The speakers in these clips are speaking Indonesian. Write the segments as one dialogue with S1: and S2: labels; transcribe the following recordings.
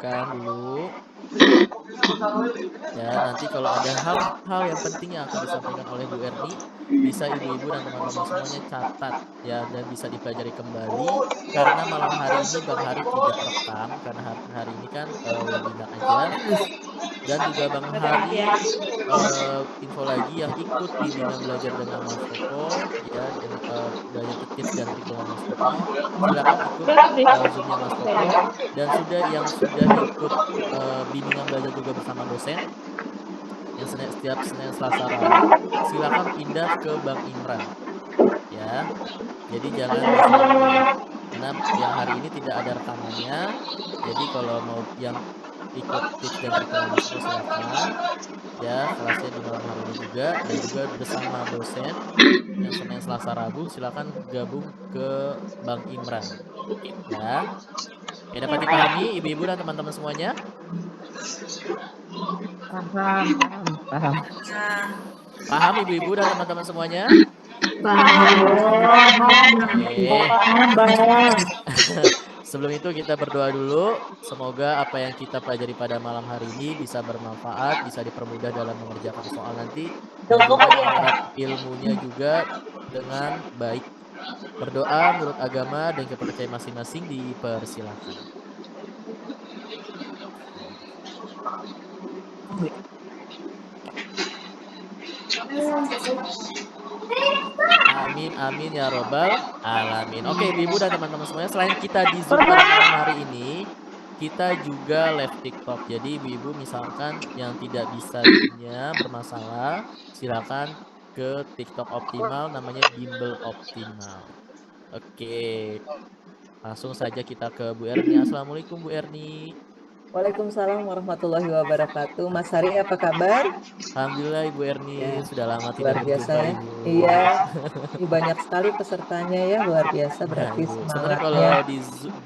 S1: kan dulu. Ya, nanti kalau ada hal-hal yang penting yang akan disampaikan oleh Bu Erni, bisa ibu-ibu dan teman-teman semuanya catat ya dan bisa dipelajari kembali karena malam hari ini Bang Hari tidak rekam karena hari ini kan webinar aja. Dan juga Bang Hari info lagi yang ikut bimbingan belajar dengan Mas Koko ya dengan belajar tips dan trik dengan Mas Koko, silakan ikut Zoom-nya Mas Koko dan sudah ikut bimbingan belajar juga bersama dosen yang setiap Senin, Selasa, Rabu, silakan pindah ke Bang Imran ya. Jadi jangan diselang dulu. Karena yang hari ini tidak ada rekamannya. Jadi kalau mau yang ikut tips dan trik dengan Mas Koko silakan ya, kelasnya di malam hari ini juga dan juga bersama dosen yang Senin, Selasa, Rabu silakan gabung ke Bang Imran ya. Oke, dapat dipahami ibu-ibu dan teman-teman semuanya?
S2: Paham, paham.
S1: Paham ibu-ibu dan teman-teman semuanya? Oke. Sebelum itu kita berdoa dulu. Semoga apa yang kita pelajari pada malam hari ini bisa bermanfaat, bisa dipermudah dalam mengerjakan soal nanti, dan juga menyerap ilmunya juga dengan baik. Berdoa menurut agama dan kepercayaan masing-masing dipersilakan. Amin amin ya robbal alamin. Oke, ibu-ibu dan teman-teman semuanya, selain kita di Zoom pada malam hari ini, kita juga live TikTok. Jadi ibu-ibu misalkan yang tidak bisa Zoom-nya bermasalah, silakan ke TikTok Optimal namanya Bimbel Optimal. Oke, langsung saja kita ke Bu Erni. Assalamualaikum Bu Erni.
S2: Waalaikumsalam warahmatullahi wabarakatuh. Mas Hari, apa kabar?
S1: Alhamdulillah Ibu Erni,
S2: Ya,
S1: sudah lama
S2: luar
S1: tidak
S2: biasa
S1: berjumpa
S2: ya.
S1: Ibu.
S2: Iya, ini banyak sekali pesertanya ya, luar biasa
S1: Ya
S2: berarti
S1: Ibu, sebenarnya
S2: semangatnya.
S1: kalau di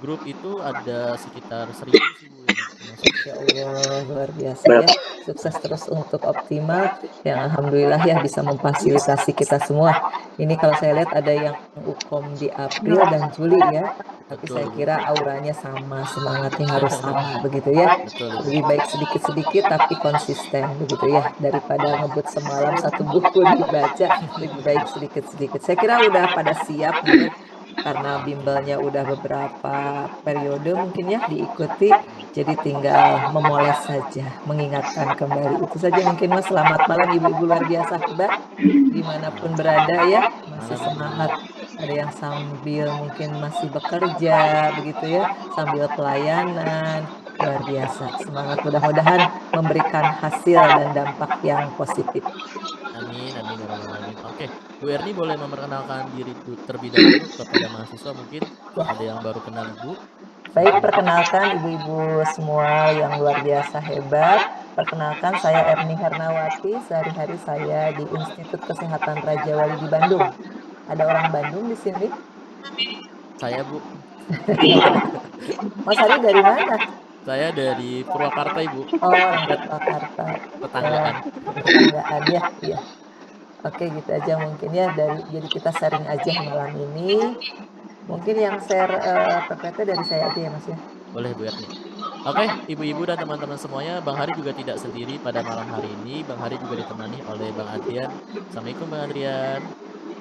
S1: grup itu ada sekitar 1.000 sih Bu yang masuk.
S2: Masya Allah, luar biasa ya. Sukses terus untuk optimal. Yang Alhamdulillah ya bisa memfasilitasi kita semua. Ini kalau saya lihat ada yang UKOM di April dan Juli ya. Tapi
S1: Betul
S2: saya
S1: Ibu.
S2: kira auranya sama, semangatnya harus sama begitu ya.
S1: Betul Ibu.
S2: Lebih baik sedikit-sedikit tapi konsisten begitu ya. Daripada ngebut semalam satu buku dibaca, lebih baik sedikit-sedikit. Saya kira udah pada siap nih ya. Karena bimbelnya udah beberapa periode mungkin ya diikuti. Jadi tinggal memoles saja, mengingatkan kembali. Itu saja mungkin Mas. Selamat malam ibu-ibu luar biasa hebat. Dimanapun berada ya, masih
S1: Malam Ibu.
S2: semangat. Ada yang sambil mungkin masih bekerja, begitu ya, sambil pelayanan. Luar biasa, semangat. Mudah-mudahan memberikan hasil dan dampak yang positif.
S1: Amin amin ya rabbal alamin. Oke, Bu Erni boleh memperkenalkan diri terlebih dahulu kepada mahasiswa, mungkin ada yang baru kenal Ibu.
S2: Baik,
S1: Silakan Bu.
S2: perkenalkan ibu-ibu semua yang luar biasa hebat. Perkenalkan, saya Erni Hernawati. Sehari-hari saya di Institut Kesehatan Raja Wali di Bandung. Ada orang Bandung di sini?
S1: Saya Bu.
S2: Mas Hari dari mana?
S1: Saya dari Purwakarta Ibu.
S2: Oh, orang Purwakarta. Ya,
S1: Tetanggaan.
S2: tetanggaan ya. Iya. Oke, gitu aja mungkin ya. Jadi kita sharing aja malam ini. Mungkin yang share PPT dari saya aja ya, Mas ya.
S1: Boleh Bu Erni. Oke, ibu-ibu dan teman-teman semuanya, Bang Hari juga tidak sendiri pada malam hari ini. Bang Hari juga ditemani oleh Bang Adrian. Assalamualaikum Bang Adrian.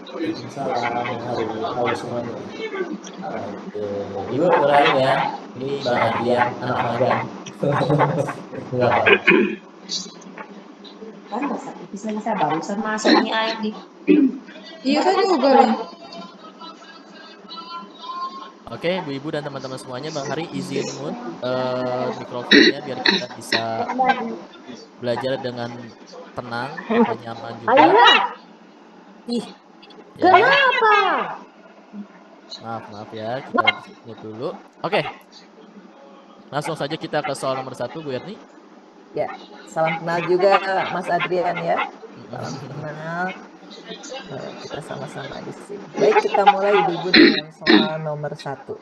S3: Waalaikumsalam Bang Hari. Halo semuanya. Oke, Ibu kenalin ya. Ini Bang Adrian, anak magang. Enggak, Bang.
S4: Kan bisa barusan masuk nih air di.
S5: Iya saya juga loh.
S1: Oke, ibu-ibu dan teman-teman semuanya, Bang Hari izin mute mikrofonnya biar kita bisa belajar dengan tenang dan nyaman juga.
S4: Aina, ih,
S1: Ya,
S4: kenapa?
S1: maaf ya, kita mute dulu. Oke, langsung saja kita ke soal nomor 1, Bu Erni.
S2: Ya, salam kenal juga Mas Adrian ya. Salam kenal. Kita sama-sama di sini. Baik, kita mulai ibu-ibu dengan soal nomor 1.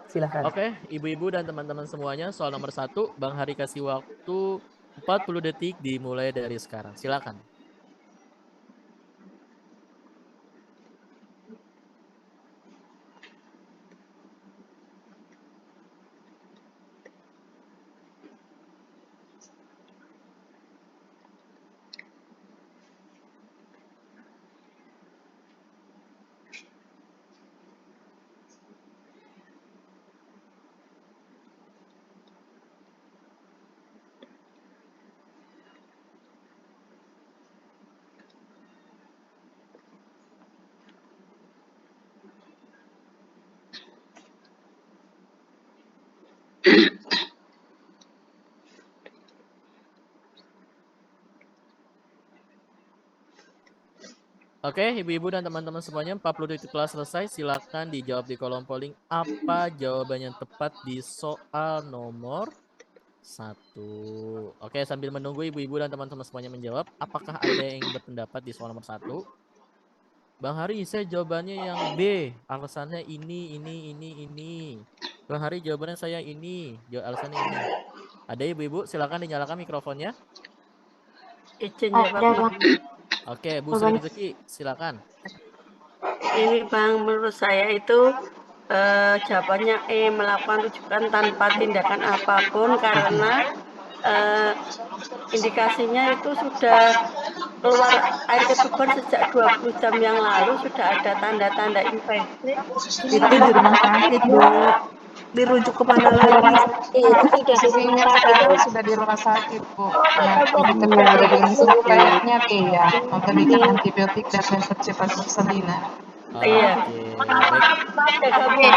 S2: Silahkan.
S1: Oke, ibu-ibu dan teman-teman semuanya, soal nomor 1, Bang Hari kasih waktu 40 detik dimulai dari sekarang. Silakan. Oke, ibu-ibu dan teman-teman semuanya, 40 detik telah selesai. Silakan dijawab di kolom polling apa jawaban yang tepat di soal nomor 1. Oke, sambil menunggu ibu-ibu dan teman-teman semuanya menjawab, apakah ada yang berpendapat di soal nomor 1? Bang Hari, saya jawabannya yang B. Alasannya ini. Bang Hari, jawabannya saya ini. Alasannya ini. Ada ibu-ibu, silakan dinyalakan mikrofonnya.
S6: Izin ya Bang.
S4: Ada, Bang.
S1: Oke, Bu Sri Rezeki, silakan.
S6: Ini Bang, menurut saya itu jawabannya E, melakukan rujukan tanpa tindakan apapun karena indikasinya itu sudah keluar air ketuban sejak 20 jam yang lalu, sudah ada tanda-tanda infeksi.
S5: Itu di rumah sakit, Bu.
S6: Dirujuk kemana lagi?
S4: Itu sudah di rumah sakit.
S5: Itu sudah di rumah sakit, Bu. Nah,
S6: Iya.
S5: tapi kalau di sini kayaknya iya, memberikan antibiotik dan mempercepat persalinan.
S6: Iya.
S1: Oke, baik.
S6: Ya kamu,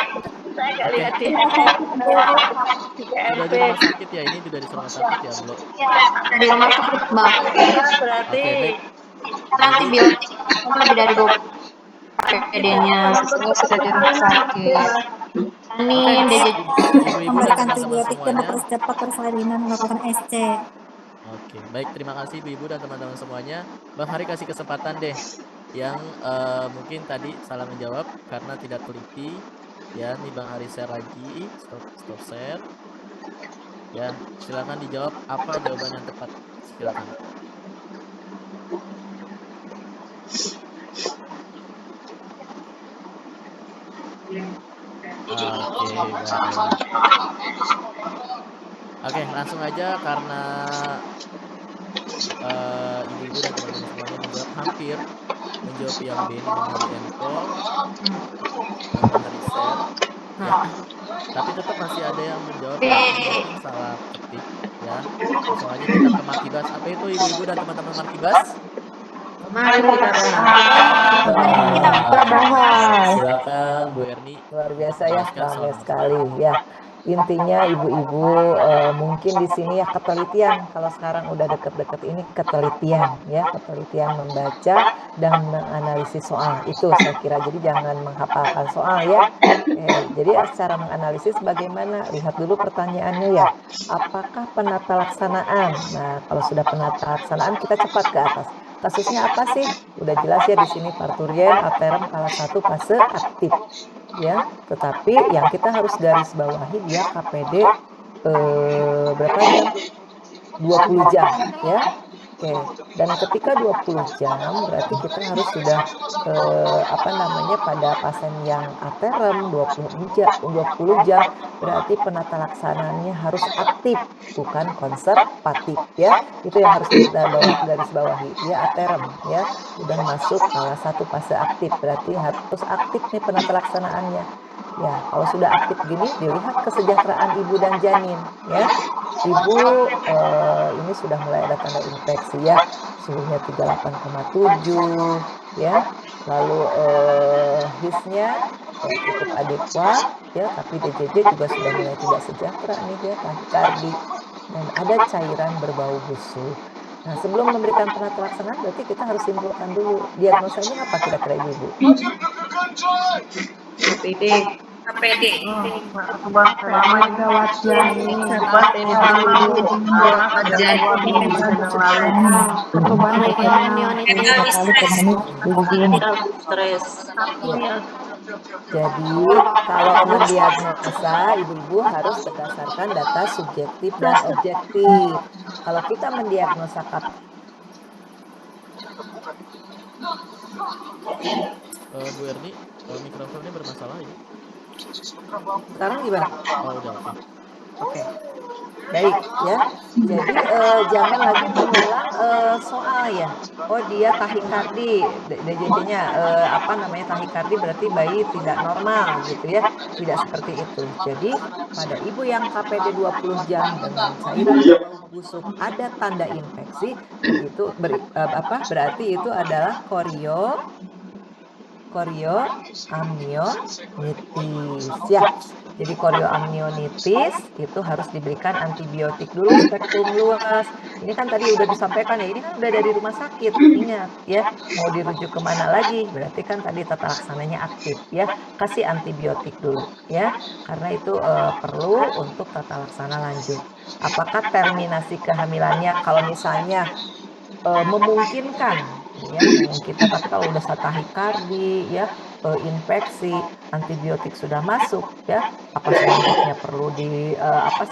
S6: saya nggak
S1: Oke.
S6: lihat di
S1: Sudah di rumah sakit ya, ini sudah di rumah sakit ya, Bro.
S4: Di rumah sakit, Bang.
S6: Berarti
S1: Oke, baik.
S4: Karena antibiotik lebih dari 20 PPD-nya.
S5: Sesungguhnya sudah di rumah sakit.
S4: Amin, DJJ.
S1: Ibu-ibu dan
S7: Memberikan
S1: teman-teman
S7: antibiotik dan
S1: semuanya.
S7: mempercepat persalinan melakukan SC.
S1: Oke, baik, terima kasih ibu-ibu dan teman-teman semuanya. Bang Hari kasih kesempatan deh yang mungkin tadi salah menjawab karena tidak teliti. Ya, nih Bang Hari share lagi, stop share. Ya, silakan dijawab apa jawaban yang tepat. Silakan. Oke, baik. Oke, langsung aja karena ibu-ibu dan teman-teman semuanya menjawab hampir menjawab yang B ini Bang Hari Empol dan Bang Hari share ya. Tapi tetap masih ada yang menjawab mungkin salah ketik ya. Langsung aja kita ke Markibas. Apa itu ibu-ibu dan teman-teman Markibas?
S6: mari kita
S2: bahas.
S1: Silakan Bu Erni.
S2: Luar biasa ya,
S1: Jelaskan soal
S2: ramai
S1: nomor
S2: sekali ya. Intinya ibu-ibu mungkin di sini ya ketelitian. Kalau sekarang udah deket-deket ini ketelitian ya, ketelitian membaca dan menganalisis soal itu saya kira. Jadi jangan menghafalkan soal ya. Jadi secara menganalisis bagaimana? Lihat dulu pertanyaannya ya. Apakah penata laksanaan? Nah, kalau sudah penata laksanaan kita cepat ke atas. Kasusnya apa sih? Udah jelas ya di sini parturien, aterem, kelas 1 fase aktif. Ya, tetapi yang kita harus garis bawahi dia KPD berapa jam? 20 jam ya. Oke, dan ketika 20 jam berarti kita harus sudah pada pasien yang aterem 20 jam berarti penata laksanaannya harus aktif bukan konservatif ya. Itu yang harus kita garis bawahi. Dia aterem ya, udah masuk kelas 1 fase aktif berarti harus aktif nih penata laksanaannya. Ya, kalau sudah aktif gini dilihat kesejahteraan ibu dan janin ya. Ibu ini sudah mulai ada tanda infeksi ya, suhunya 38,7 ya. Lalu HIS-nya cukup adekuat ya, tapi DJJ juga sudah mulai tidak sejahtera nih ya, tahikardi dan ada cairan berbau busuk. Nah, sebelum memberikan penata laksanaan berarti kita harus simpulkan dulu diagnosanya apa kira-kira ibu?
S6: KPD.
S5: Gawat janin. Pertumbuhan
S6: Stres.
S2: Jadi kalau mendiagnosa ibu-ibu harus berdasarkan data subjektif dan objektif. Kalau kita mendiagnosa
S1: Bu Erni, mikrofonnya bermasalah ini.
S2: sekarang gimana?
S1: Oh, udah oke.
S2: Oke. Baik ya. Jadi jangan lagi mengulang soal ya. Oh dia tahikardi, DJJ-nya tahikardi berarti bayi tidak normal gitu ya. Tidak seperti itu. Jadi pada ibu yang KPD 20 jam dengan cairan berbau busuk ada tanda infeksi, itu berarti itu adalah korioamnionitis ya. Jadi korioamnionitis itu harus diberikan antibiotik dulu spektrum luas. Ini kan tadi udah disampaikan ya, ini kan udah dari rumah sakit. Ingat ya, mau dirujuk kemana lagi? Berarti kan tadi tata laksananya aktif ya. Kasih antibiotik dulu ya, karena itu perlu untuk tata laksana lanjut. Apakah terminasi kehamilannya kalau misalnya memungkinkan ya, memungkinkan, tapi kalau udah tahikardi ya, infeksi, antibiotik sudah masuk ya, apa selanjutnya perlu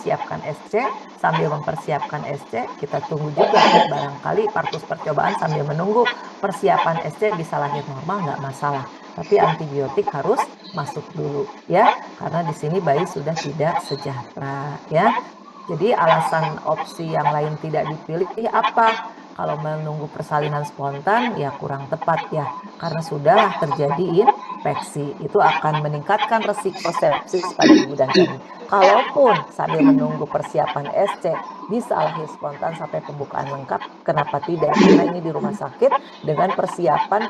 S2: siapkan SC. Sambil mempersiapkan SC, kita tunggu juga barangkali partus percobaan sambil menunggu persiapan SC, bisa lahir normal nggak masalah, tapi antibiotik harus masuk dulu ya, karena di sini bayi sudah tidak sejahtera ya. Jadi alasan opsi yang lain tidak dipilih apa? Kalau menunggu persalinan spontan ya kurang tepat ya, karena sudah terjadi infeksi. Itu akan meningkatkan resiko sepsis pada ibu dan janin. Kalaupun sambil menunggu persiapan SC bisa lahir spontan sampai pembukaan lengkap, kenapa tidak? Karena ini di rumah sakit dengan persiapan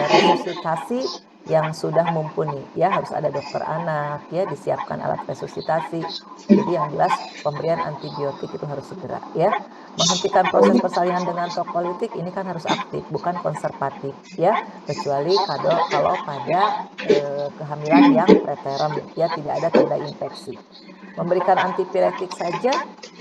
S2: resusitasi yang sudah mumpuni ya, harus ada dokter anak ya, disiapkan alat resusitasi. Jadi yang jelas pemberian antibiotik itu harus segera ya. Menghentikan proses persalinan dengan tokolitik ini kan harus aktif, bukan konservatif ya, kecuali kalau pada kehamilan yang preterm ya, tidak ada tanda infeksi. Memberikan antipiretik saja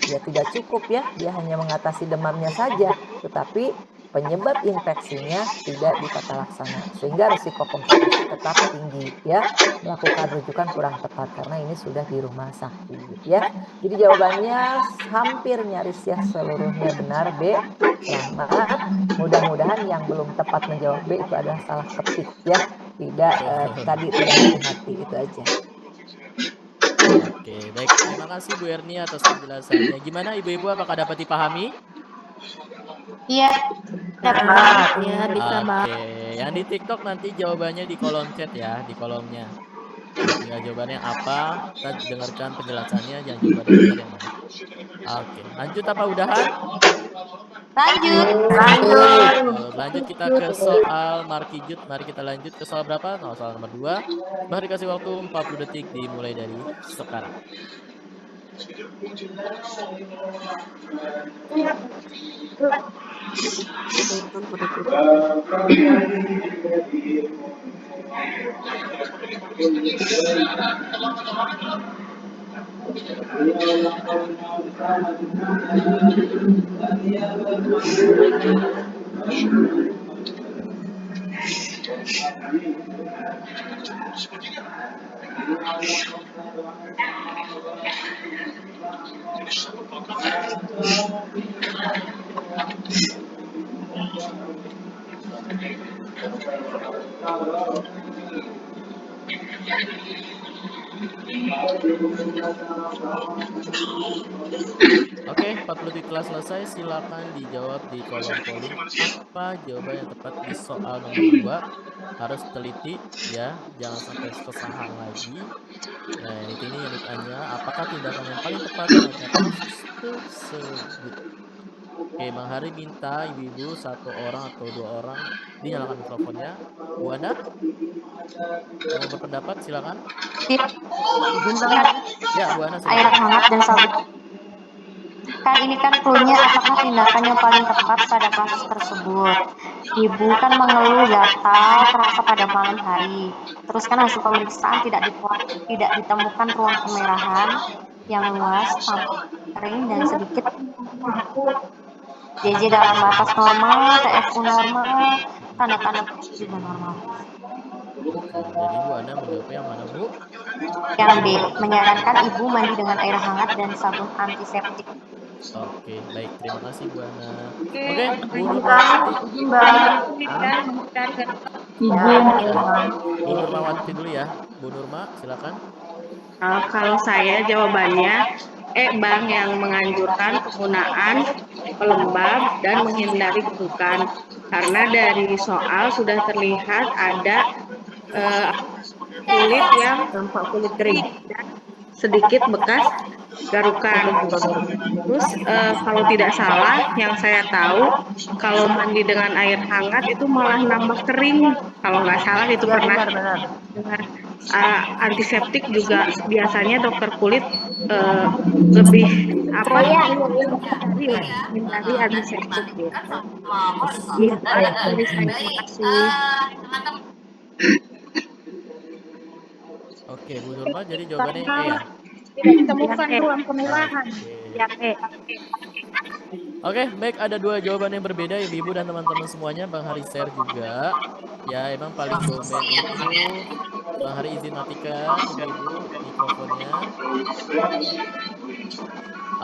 S2: ya tidak cukup ya, dia hanya mengatasi demamnya saja, tetapi penyebab infeksinya tidak ditata laksana, sehingga risiko komplikasi tetap tinggi ya. Melakukan rujukan kurang tepat karena ini sudah di rumah sakit ya. Jadi jawabannya hampir nyaris ya seluruhnya benar B. Selamat. Mudah-mudahan yang belum tepat menjawab B itu adalah salah ketik ya. Tidak tadi tidak hati-hati, itu aja.
S1: Oke, baik. Terima kasih Bu Erni atas penjelasannya. Gimana ibu-ibu, apakah dapat dipahami?
S4: Iya,
S7: Dapat.
S4: ya
S7: Bisa, Bang.
S1: Oke, yang di TikTok nanti jawabannya di kolom chat ya, di kolomnya. Ya, tinggal jawabannya apa, kita dengarkan penjelasannya, yang jawabannya benar yang mana. Oke, lanjut apa udahan?
S4: Lanjut.
S1: Lanjut kita ke soal Markijut. Mari kita lanjut ke soal berapa? Nah, soal nomor 2. Mari dikasih waktu 40 detik dimulai dari sekarang. Oke, 40 detik telah selesai. Silakan dijawab di kolom polling apa jawaban yang tepat di soal nomor 2. Harus teliti ya, jangan sampai kesalahan lagi. Nah, ini yang ditanya, apakah tindakan yang paling tepat pada kasus tersebut? Oke, Bang Hari minta ibu-ibu 1 orang atau 2 orang dinyalakan mikrofonnya. Bu Ana, mau berpendapat silakan. Ya, Bu Ana
S4: Air
S1: silakan.
S4: hangat dan sabun. Kan ini kan cluenya apakah tindakan yang paling tepat pada kasus tersebut. Ibu kan mengeluh gatal terasa pada malam hari. Terus kan hasil pemeriksaan tidak ditemukan ruang kemerahan yang luas, tampak kering dan sedikit. JJ dalam batas normal, TFU normal, tanda-tanda juga normal.
S1: Jadi Bu Ana menjawab yang mana, Bu?
S4: Yang B, menyarankan ibu mandi dengan air hangat dan sabun antiseptik.
S1: Oke, baik. Terima kasih Bu Ana.
S6: Oke,
S1: Oke, Bu Nurmawati. Bu Nurmawati dulu ya. Bu Nurma, silakan.
S6: Kalau saya jawabannya Bang yang menganjurkan penggunaan pelembab dan menghindari kerukan. Karena dari soal sudah terlihat ada kulit yang tampak kulit kering dan sedikit bekas
S5: garukan. Terus kalau tidak salah, yang saya tahu kalau mandi dengan air hangat itu malah nambah kering. Kalau nggak salah itu
S2: Ya
S5: pernah
S2: benar-benar.
S5: dengar. Antiseptik juga biasanya dokter kulit lebih apa? Hindari antiseptik gitu. Itu aja dari saya. Terima kasih.
S1: Oke, Bu Nurma jadi jawabannya E ya?
S7: Tidak ditemukan
S5: Yang E.
S7: ruang pemilahan.
S1: Oke.
S5: Yang E.
S1: Oke, baik, ada dua jawaban yang berbeda Ibu-ibu dan teman-teman semuanya. Bang Hari share juga. Ya, emang paling domain itu Bang Hari izin matikan Ibu-ibu mikrofonnya.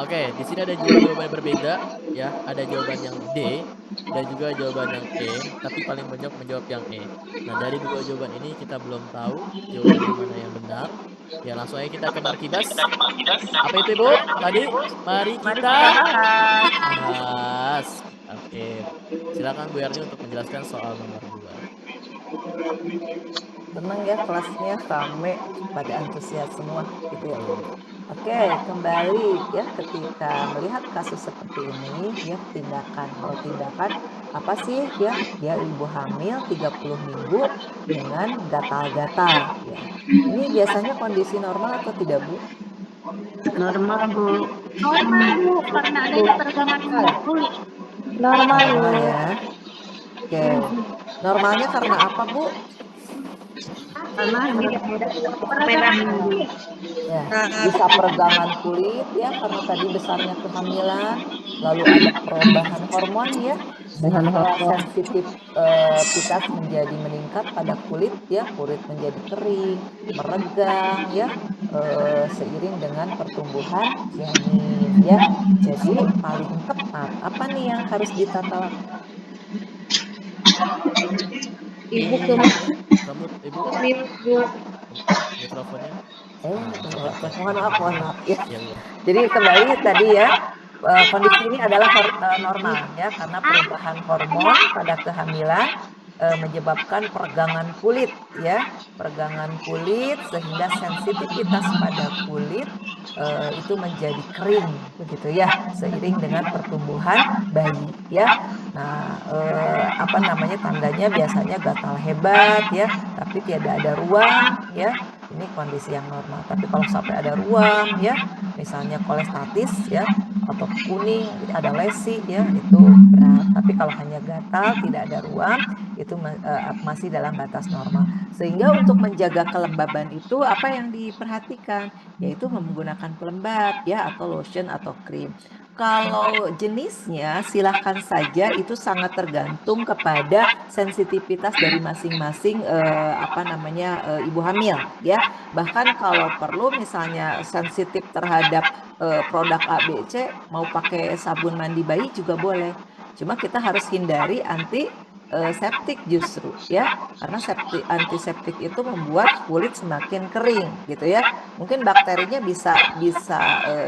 S1: Oke, di sini ada dua jawaban yang berbeda ya. Ada jawaban yang D dan juga jawaban yang E, tapi paling banyak menjawab yang E. Nah, dari dua jawaban ini kita belum tahu jawaban yang mana yang benar. Ya, langsung aja kita ke Markibas. Apa itu Ibu? Tadi mari
S2: Mari
S1: kita
S2: kita bahas.
S1: bahas. Oke. Silakan Bu Erni untuk menjelaskan soal nomor 2.
S2: Senang ya kelasnya rame, pada antusias semua gitu ya.
S1: Betul.
S2: Oke, kembali ya ketika melihat kasus seperti ini ya kalau tindakan apa sih ya dia ibu hamil 30 minggu dengan gatal-gatal ya. Ini biasanya kondisi normal atau tidak Bu?
S6: Normal, Bu.
S7: Normal Bu, karena adanya peregangan kulit.
S4: Normal, Bu.
S2: Normal ya. Oke. Normalnya karena apa Bu?
S6: Karena
S7: Peregangan kulit.
S2: Ya, bisa peregangan kulit ya karena tadi besarnya kehamilan, lalu ada perubahan hormon ya sehingga sensitivitas menjadi meningkat pada kulit ya, kulit menjadi kering, meregang ya seiring dengan pertumbuhan janin ya. Jadi paling tepat apa nih yang harus ditata?
S5: Ibu
S1: Ini rambut Ibu
S5: Bu.
S1: mikrofonnya.
S2: Mohon maaf ya.
S1: Ya, Bu.
S2: Jadi kembali tadi ya, kondisi ini adalah normal ya karena perubahan hormon pada kehamilan menyebabkan peregangan kulit ya, peregangan kulit sehingga sensitivitas pada kulit itu menjadi kering begitu ya, seiring dengan pertumbuhan bayi ya. Nah, apa namanya tandanya biasanya gatal hebat ya, tapi tidak ada ruam ya. Ini kondisi yang normal. Tapi kalau sampai ada ruam ya, misalnya kolestatis ya atau kuning ada lesi ya itu berat. Tapi kalau hanya gatal tidak ada ruam itu masih dalam batas normal. Sehingga untuk menjaga kelembaban itu apa yang diperhatikan yaitu menggunakan pelembab ya atau lotion atau krim. Kalau jenisnya silahkan saja itu sangat tergantung kepada sensitivitas dari masing-masing ibu hamil ya. Bahkan kalau perlu misalnya sensitif terhadap produk ABC mau pakai sabun mandi bayi juga boleh. Cuma kita harus hindari antiseptik justru ya karena antiseptik itu membuat kulit semakin kering gitu ya. Mungkin bakterinya bisa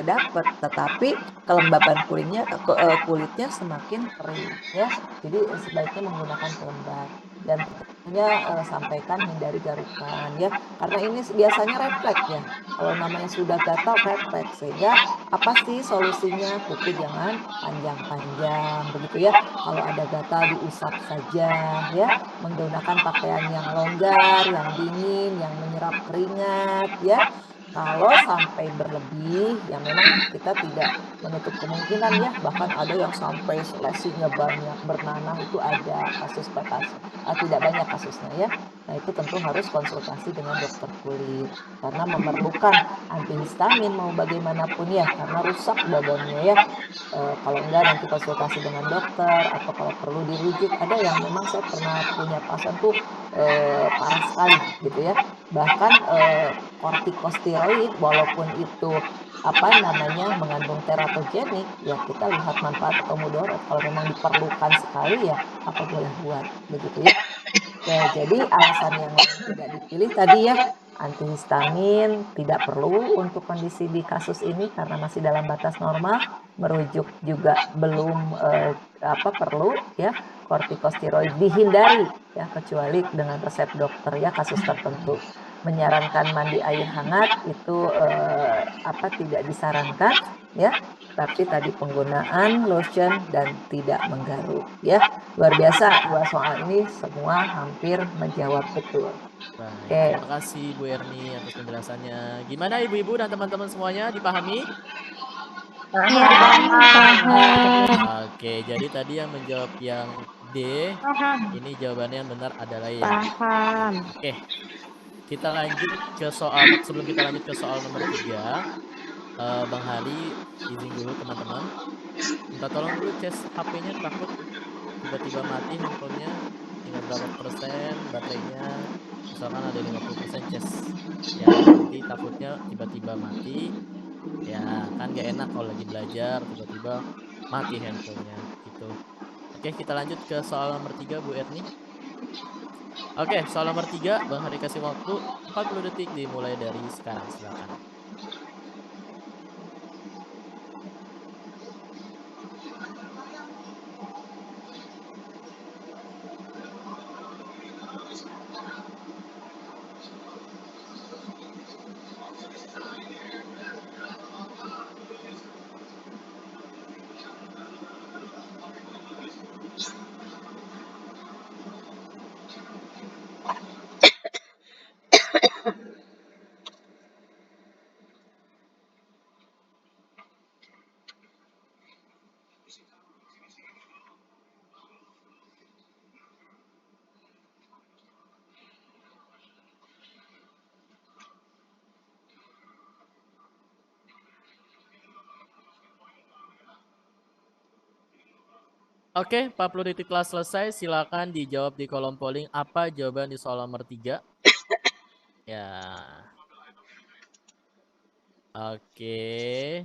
S2: dapat tetapi kelembaban kulitnya semakin kering ya. Jadi sebaiknya menggunakan pelembab dan tentunya sampaikan hindari garukan ya karena ini biasanya refleks ya. Kalau namanya sudah gatal refleks sehingga apa sih solusinya? Kuku jangan panjang-panjang begitu ya. Kalau ada gatal diusap saja ya, menggunakan pakaian yang longgar, yang dingin, yang menyerap keringat ya. Kalau sampai berlebih, ya memang kita tidak menutup kemungkinan ya, bahkan ada yang sampai lesinya banyak, bernanah itu ada kasus tidak banyak kasusnya ya. Nah itu tentu harus konsultasi dengan dokter kulit karena memerlukan antihistamin mau bagaimanapun ya karena rusak badannya ya. Kalau enggak nanti konsultasi dengan dokter atau kalau perlu dirujuk. Ada yang memang saya pernah punya pasien tuh parah sekali gitu ya. Bahkan kortikosteroid walaupun itu mengandung teratogenik ya kita lihat manfaat atau mudarat kalau memang diperlukan sekali ya apa boleh buat begitu ya. Oke, jadi alasan yang tidak dipilih tadi ya antihistamin tidak perlu untuk kondisi di kasus ini karena masih dalam batas normal, merujuk juga belum perlu ya, kortikosteroid dihindari ya kecuali dengan resep dokter ya kasus tertentu. Menyarankan mandi air hangat itu apa tidak disarankan ya, tapi tadi penggunaan lotion dan tidak menggaruk ya. Luar biasa, 2 soal ini semua hampir menjawab betul.
S1: Baik,
S2: Oke.
S1: terima kasih Bu Erni atas penjelasannya. Gimana ibu-ibu dan teman-teman semuanya, dipahami?
S4: Iya, Bang.
S1: Oke, jadi tadi yang menjawab yang D, ini jawabannya yang benar adalah ya.
S5: Paham.
S1: Oke, kita lanjut ke sebelum kita lanjut ke soal nomor 3, Bang Hari izin dulu teman-teman. Minta tolong dulu cas HP-nya, takut tiba-tiba mati handphonenya, tinggal berapa persen baterainya, misalkan ada 50% cas. Ya, nanti takutnya tiba-tiba mati. Ya, kan gak enak kalau lagi belajar tiba-tiba mati handphonenya gitu. Oke, kita lanjut ke soal nomor 3, Bu Erni. Oke, soal nomor 3, Bang Hari kasih waktu 40 detik dimulai dari sekarang. Silakan. Oke, 40 detik telah selesai. Silakan dijawab di kolom polling apa jawaban di soal nomor 3. Ya. Oke.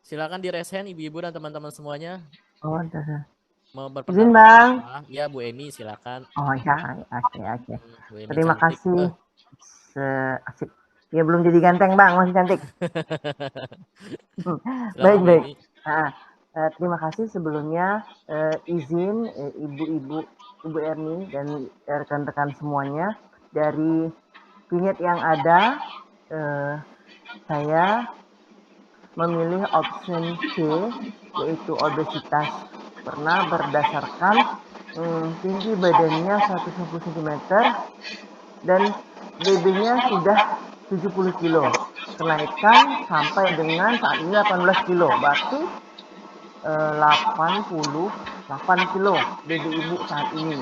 S1: Silakan di raise hand ibu-ibu dan teman-teman semuanya.
S2: Oh, udah.
S1: Mau
S2: Izin,
S1: berpendapat
S2: Bang.
S1: apa? Ya, Bu Emi silakan.
S2: Oh ya, oke.
S1: Bu Emi
S2: Terima
S1: cantik.
S2: kasih. Asik. Ya belum jadi ganteng, Bang, masih cantik.
S1: Silakan, Bu
S2: Baik.
S1: Emi.
S2: Terima kasih sebelumnya, izin ibu-ibu, Ibu Erni dan rekan-rekan semuanya, dari vignette yang ada, saya memilih option C, yaitu obesitas, karena berdasarkan tinggi badannya 150 cm dan BB-nya sudah 70 kilo, kenaikan sampai dengan saat ini 18 kilo, berarti 88 kilo BB ibu saat ini.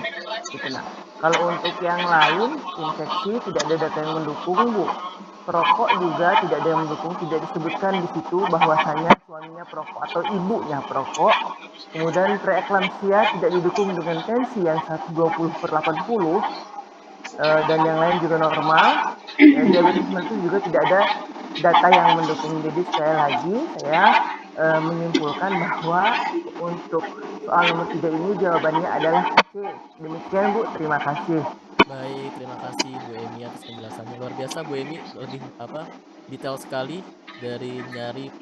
S2: Gitu. Nah, kalau untuk yang lain, infeksi tidak ada data yang mendukung, Bu. Perokok juga tidak ada yang mendukung, tidak disebutkan di situ bahwasanya suaminya perokok atau ibunya perokok. Kemudian preeklamsia tidak didukung dengan tensi yang 120/80, dan yang lain juga normal. Diabetes mellitus juga tidak ada data yang mendukung. Jadi sekali lagi saya menyimpulkan bahwa untuk soal nomor 3 ini jawabannya adalah C. Demikian, Bu, terima kasih.
S1: Baik, terima kasih Bu Emi atas penjelasannya. Luar biasa Bu Emi, lebih detail sekali dari nyari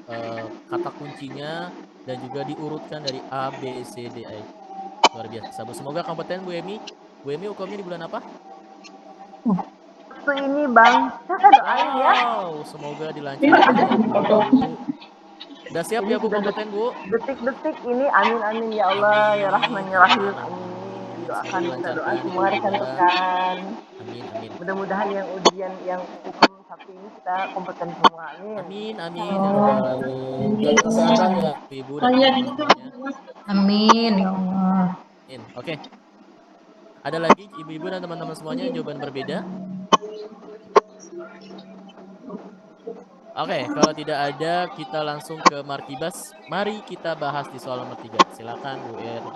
S1: kata kuncinya dan juga diurutkan dari A B C D E. Luar biasa, Bu. Semoga kompeten Bu Emi. Bu Emi UKM-nya di bulan apa?
S2: Waktu ini, Bang, kakak doain ya.
S1: Wow, semoga dilancarkan ya Bu. Udah siap ya Bu, kompeten Bu?
S2: Detik-detik ini, amin ya Allah, ya Rahman ya Rahim, amin. Doakan kita doa semua rekan-rekan.
S1: Amin.
S2: Mudah-mudahan yang ujian yang hukum Sabtu ini kita kompeten semua, amin.
S1: Amin ya Rabbal alamin. Jaga kesehatan ya Ibu dan semuanya.
S4: Amin ya Allah.
S1: Oke. Ada lagi ibu-ibu dan teman-teman semuanya jawaban berbeda? Oke, kalau tidak ada kita langsung ke Markibas. Mari kita bahas di soal nomor 3. Silakan Bu Erni.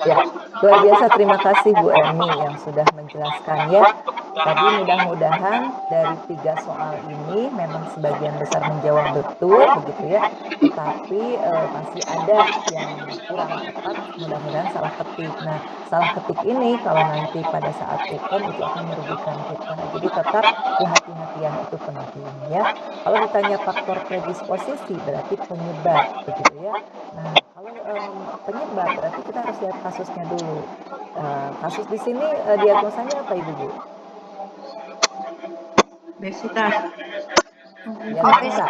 S2: Ya, luar biasa terima kasih Bu Erni yang sudah menjelaskan ya. Tadi mudah-mudahan dari 3 soal ini memang sebagian besar menjawab betul begitu ya. Tetapi masih ada yang kurang tepat, mudah-mudahan salah ketik. Nah, salah ketik ini kalau nanti pada saat hukum itu akan merugikan kita. Jadi tetap kehati-hatian itu penting ya. Kalau ditanya faktor predisposisi berarti penyebab begitu ya. Nah, kalau penyebab berarti kita harus lihat kasusnya dulu. Kasus di sini diagnosanya apa Ibu?
S5: Obesitas.
S2: Diagnosa.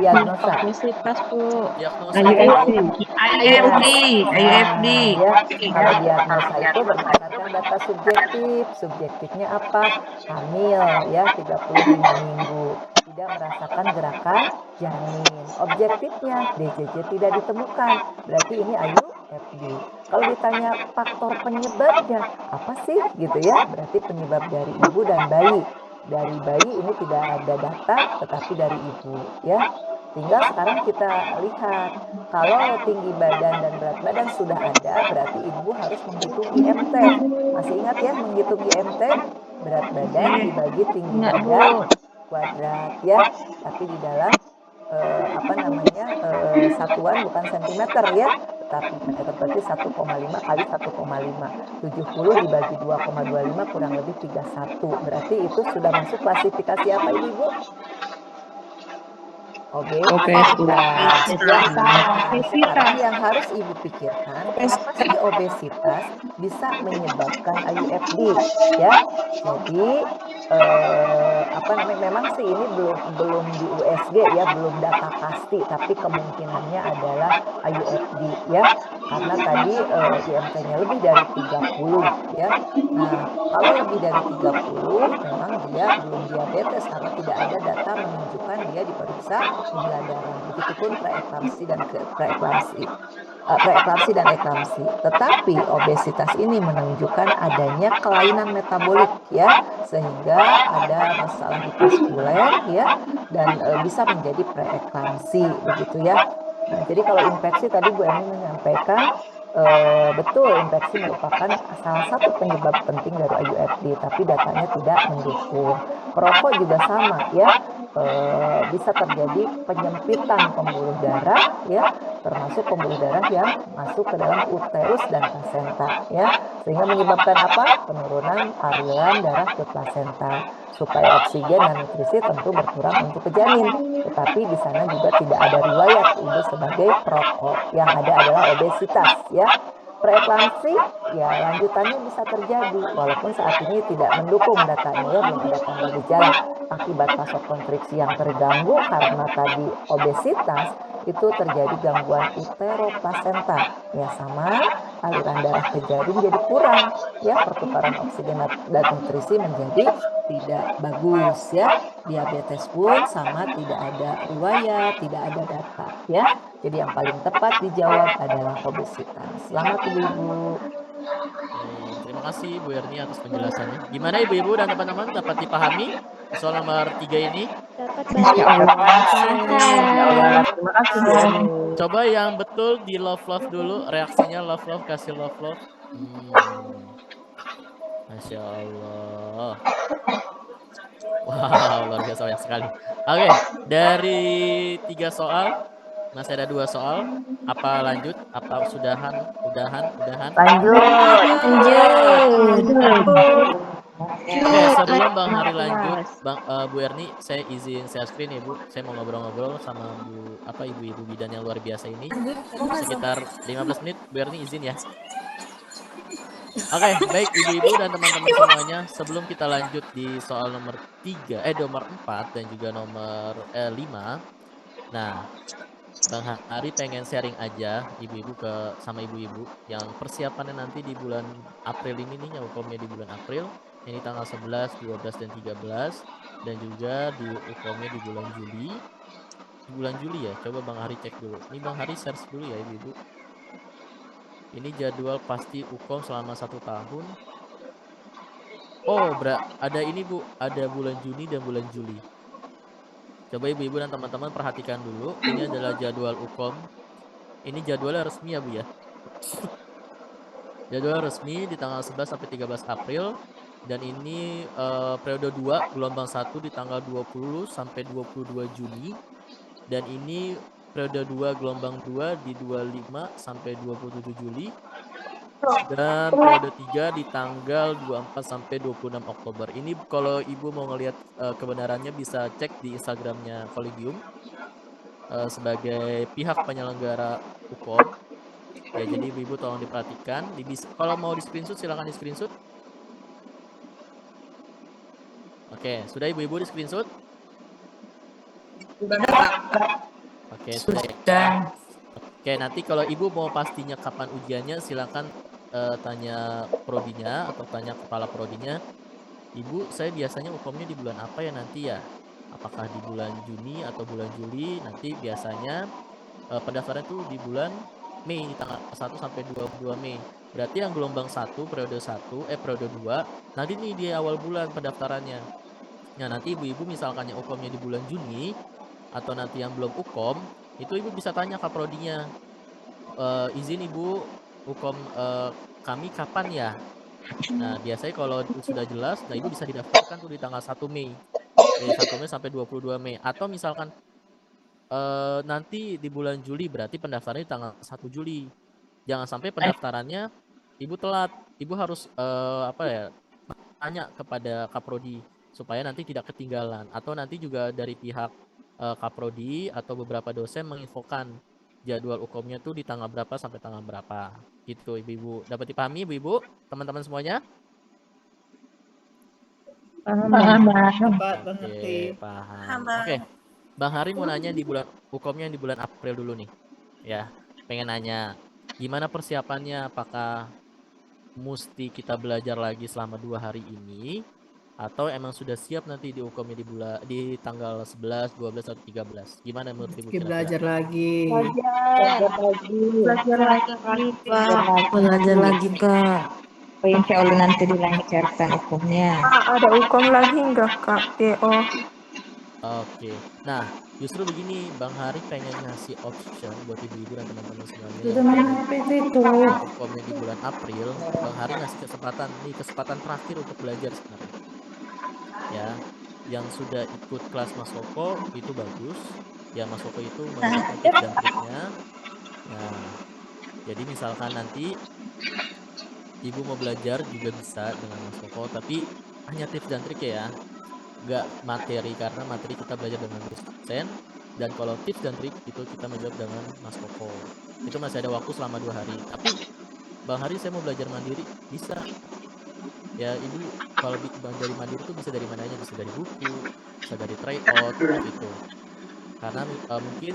S2: Diagnosa.
S5: Obesitas, Bu.
S1: Diagnosa itu Bu.
S5: IUFD. IUFD.
S2: Ya, kalau diagnosa itu berdasarkan data subjektif. Subjektifnya apa? Hamil ya 35 minggu, tidak merasakan gerakan janin. Objektifnya DJJ tidak ditemukan. Berarti ini IUFD. Kalau ditanya faktor penyebabnya apa sih gitu ya? Berarti penyebab dari ibu dan bayi. Dari bayi ini tidak ada data, tetapi dari ibu ya. Tinggal sekarang kita lihat, kalau tinggi badan dan berat badan sudah ada, berarti ibu harus menghitung IMT. Masih ingat ya menghitung IMT? Berat badan dibagi tinggi badan kuadrat ya, tapi di dalam satuan bukan sentimeter ya, tetapi meter, berarti 1,5 kali 1,5. 70 dibagi 2,25 kurang lebih 31. Berarti itu sudah masuk klasifikasi apa ibu? Obesitas. Sekarang yang harus ibu pikirkan, kenapa sih obesitas bisa menyebabkan IUFD ya? Jadi memang sih ini belum di USG ya, belum data pasti, tapi kemungkinannya adalah IUFD ya, karena tadi IMT-nya lebih dari 30 ya. Nah, kalau lebih dari 30 memang dia belum diabetes karena tidak ada data menunjukkan dia diperiksa gula darah. Begitupun preeklamsi dan eklamsi. Tetapi obesitas ini menunjukkan adanya kelainan metabolik ya, sehingga ada masalah di vaskuler ya, dan bisa menjadi preeklamsi begitu ya. Nah, jadi kalau infeksi tadi Bu Eni menyampaikan betul, infeksi merupakan salah satu penyebab penting dari IUFD, tapi datanya tidak mendukung. Perokok juga sama ya, bisa terjadi penyempitan pembuluh darah ya, termasuk pembuluh darah yang masuk ke dalam uterus dan plasenta ya, sehingga menyebabkan apa? Penurunan aliran darah ke plasenta. Supaya oksigen dan nutrisi tentu berkurang untuk ke janin, tetapi di sana juga tidak ada riwayat ibu sebagai perokok, yang ada adalah obesitas ya. Preeklamsi ya lanjutannya bisa terjadi walaupun saat ini tidak mendukung datanya ya, belum ada tanda gejala akibat vasokonstriksi yang terganggu karena tadi obesitas. Itu terjadi gangguan uteroplasenta ya, sama aliran darah ke janin jadi kurang ya, pertukaran oksigen dan nutrisi menjadi tidak bagus ya. Diabetes pun sama, tidak ada riwayat, tidak ada data ya. Jadi yang paling tepat dijawab adalah obesitas. Selamat ibu-ibu.
S1: Terima kasih Bu Erni atas penjelasannya. Gimana ibu-ibu dan teman-teman, dapat dipahami soal nomor 3 ini?
S7: Dapat
S5: Terima kasih Bu Erni.
S1: Coba yang betul di love dulu, reaksinya love, kasih love. Masya Allah. Wow, luar biasa banyak sekali. Oke, dari 3 soal masih ada 2 soal. Apa lanjut? Apa udahan?
S2: Lanjut.
S1: Oke, sebelum Bang Hari lanjut, Bu Erni, saya izin share screen ya Bu. Saya mau ngobrol-ngobrol sama ibu-ibu bidan yang luar biasa ini. Sekitar 15 menit, Bu Erni izin ya. Oke, baik ibu-ibu dan teman-teman semuanya, sebelum kita lanjut di soal nomor 4 dan juga nomor 5. Nah, Bang Hari pengen sharing aja ibu-ibu sama ibu-ibu yang persiapannya nanti di bulan April ini nih, UKOM-nya di bulan April. Ini tanggal 11, 12, dan 13. Dan juga di UKOM-nya di bulan Juli. Di bulan Juli ya, coba Bang Hari cek dulu. Ini Bang Hari search dulu ya ibu-ibu. Ini jadwal pasti UKOM selama 1 tahun. Oh, ada ini Bu, ada bulan Juni dan bulan Juli. Coba ibu-ibu dan teman-teman perhatikan dulu. Ini adalah jadwal UKOM. Ini jadwalnya resmi ya Bu ya. Jadwal resmi di tanggal 11 sampai 13 April. Dan ini periode 2, gelombang 1 di tanggal 20 sampai 22 Juni. Dan ini periode 2, gelombang 2 di 25 sampai 27 Juli. Dan periode 3 di tanggal 24 sampai 26 Oktober. Ini kalau ibu mau ngelihat kebenarannya bisa cek di Instagramnya Collegium sebagai pihak penyelenggara UKOM. Ya, jadi ibu-ibu tolong diperhatikan. Kalau mau di screenshot silakan di screenshot. Oke, sudah ibu-ibu di screenshot? Oke, sudah.
S2: Sudah.
S1: Oke, nanti kalau ibu mau pastinya kapan ujiannya, silakan tanya prodinya atau tanya kepala prodinya. Ibu, saya biasanya UKOM-nya di bulan apa ya nanti ya? Apakah di bulan Juni atau bulan Juli? Nanti biasanya pendaftaran itu di bulan Mei, di tanggal 1 sampai 22 Mei. Berarti yang gelombang 1, periode 2, nanti nih di awal bulan pendaftarannya. Nah, nanti ibu-ibu misalkan yang UKOM-nya di bulan Juni, atau nanti yang belum UKOM, itu ibu bisa tanya ke prodinya, izin ibu, UKOM kami kapan ya? Nah, biasanya kalau sudah jelas, nah ibu bisa didaftarkan tuh di tanggal 1 Mei. Dari 1 Mei sampai 22 Mei. Atau misalkan nanti di bulan Juli, berarti pendaftarannya di tanggal 1 Juli. Jangan sampai pendaftarannya ibu telat. Ibu harus tanya kepada Kaprodi supaya nanti tidak ketinggalan. Atau nanti juga dari pihak Kaprodi atau beberapa dosen menginfokan jadwal UKOM-nya tuh di tanggal berapa sampai tanggal berapa. Gitu ibu-ibu. Dapat dipahami ibu-ibu, teman-teman semuanya?
S7: Paham.
S1: Oke, paham. Oke. Bang Hari mau nanya di bulan UKOM-nya di bulan April dulu nih. Ya, pengen nanya gimana persiapannya, apakah mesti kita belajar lagi selama 2 hari ini atau emang sudah siap nanti di UKOM-nya di tanggal 11, 12 atau 13. Gimana menurut Ibu kira-kira?
S8: Belajar lagi.
S7: Belajar lagi, Pak.
S2: Belajar lagi, Kak.
S9: Insya Allah nanti dilancarkan hukumnya.
S5: Ada UKOM lagi enggak, Kak? DO.
S1: Oke. Nah, justru begini, Bang Hari pengen ngasih option buat ibu-ibu dan teman-teman semuanya
S2: Sudah
S1: yang
S2: main HP itu.
S1: UKOM-nya di bulan April. Bang Hari ngasih kesempatan terakhir untuk belajar sebenarnya. Ya, yang sudah ikut kelas Mas Koko itu bagus. Ya, Mas Koko itu memberikan tips dan triknya. Nah, jadi misalkan nanti ibu mau belajar juga bisa dengan Mas Koko, tapi hanya tips dan trik ya, nggak materi, karena materi kita belajar dengan dosen, dan kalau tips dan trik itu kita menjawab dengan Mas Koko. Itu masih ada waktu selama 2 hari. Tapi Bang Hari, saya mau belajar mandiri, bisa. Ya, ibu kalau dari mandiri itu bisa dari mana aja, bisa dari buku, bisa dari tryout gitu. Karena mungkin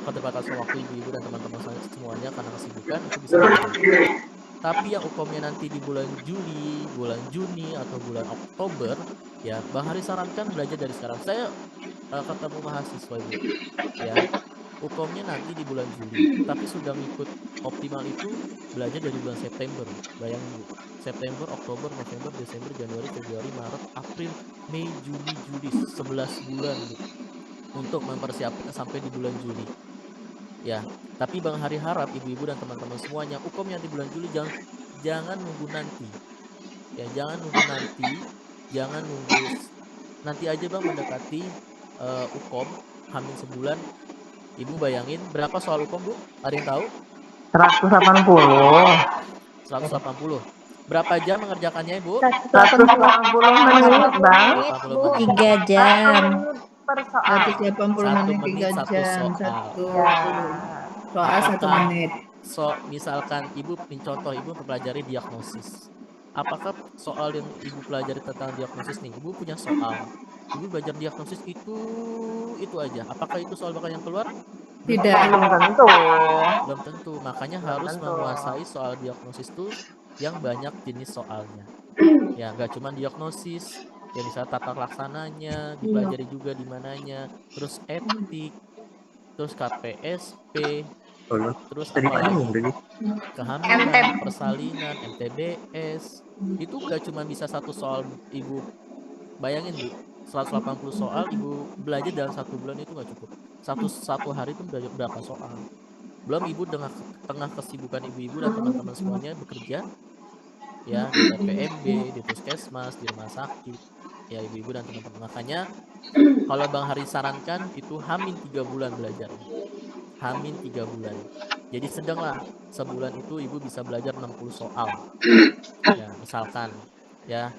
S1: keterbatasan waktu ibu-ibu dan teman-teman semuanya karena kesibukan itu bisa mandiri. Tapi yang UKOM-nya nanti di bulan Juli, bulan Juni, atau bulan Oktober, ya Bang Hari sarankan belajar dari sekarang. Saya ketemu mahasiswa ibu, ya UKOM-nya nanti di bulan Juli, tapi sudah ngikut optimal itu belajar dari bulan September. Bayangin bu, September, Oktober, November, Desember, Januari, Februari, Maret, April, Mei, Juni, Juli, 11 bulan bu, untuk mempersiapkan sampai di bulan Juli. Ya, tapi Bang Hari harap ibu-ibu dan teman-teman semuanya UKOM yang di bulan Juli jangan nunggu nanti. Ya, jangan nunggu nanti, jangan nunggu nanti aja Bang mendekati UKOM hamil sebulan. Ibu bayangin berapa soal UKOM, Bu? Ada yang tahu?
S9: 180.
S1: 180. Berapa jam mengerjakannya, Ibu?
S7: 180 menit, Bang.
S1: 180 menit.
S9: 3 jam.
S7: Per soal.
S8: 180
S1: 1
S8: menit,
S1: menit
S8: 3
S1: satu
S8: jam,
S1: soal.
S8: soal 1
S1: Apakah
S8: menit.
S1: misalkan Ibu contoh Ibu mempelajari diagnosis. Apakah soal yang Ibu pelajari tentang diagnosis nih, Ibu punya soal, Ibu belajar diagnosis itu aja. Apakah itu soal bakal yang keluar?
S8: Tidak.
S1: Belum tentu. Makanya harus menguasai soal diagnosis itu yang banyak jenis soalnya. Ya, nggak cuma diagnosis, ya misalnya tata laksananya, dipelajari juga di mananya, terus etik, terus KPSP, terus apa lagi? Kehamilan, persalinan, MTBS. Itu gak cuma bisa satu soal Ibu. Bayangin Bu, 180 soal Ibu belajar dalam 1 bulan itu gak cukup. Satu hari itu belajar berapa soal. Belum Ibu dengan tengah kesibukan ibu-ibu dan teman-teman semuanya bekerja, ya di TPMB, di puskesmas, di rumah sakit, ya ibu-ibu dan teman-teman. Makanya kalau Bang Hari sarankan itu hamin 3 bulan belajar. Hamin 3 bulan. Jadi sedanglah sebulan itu ibu bisa belajar 60 soal. Ya, misalkan ya.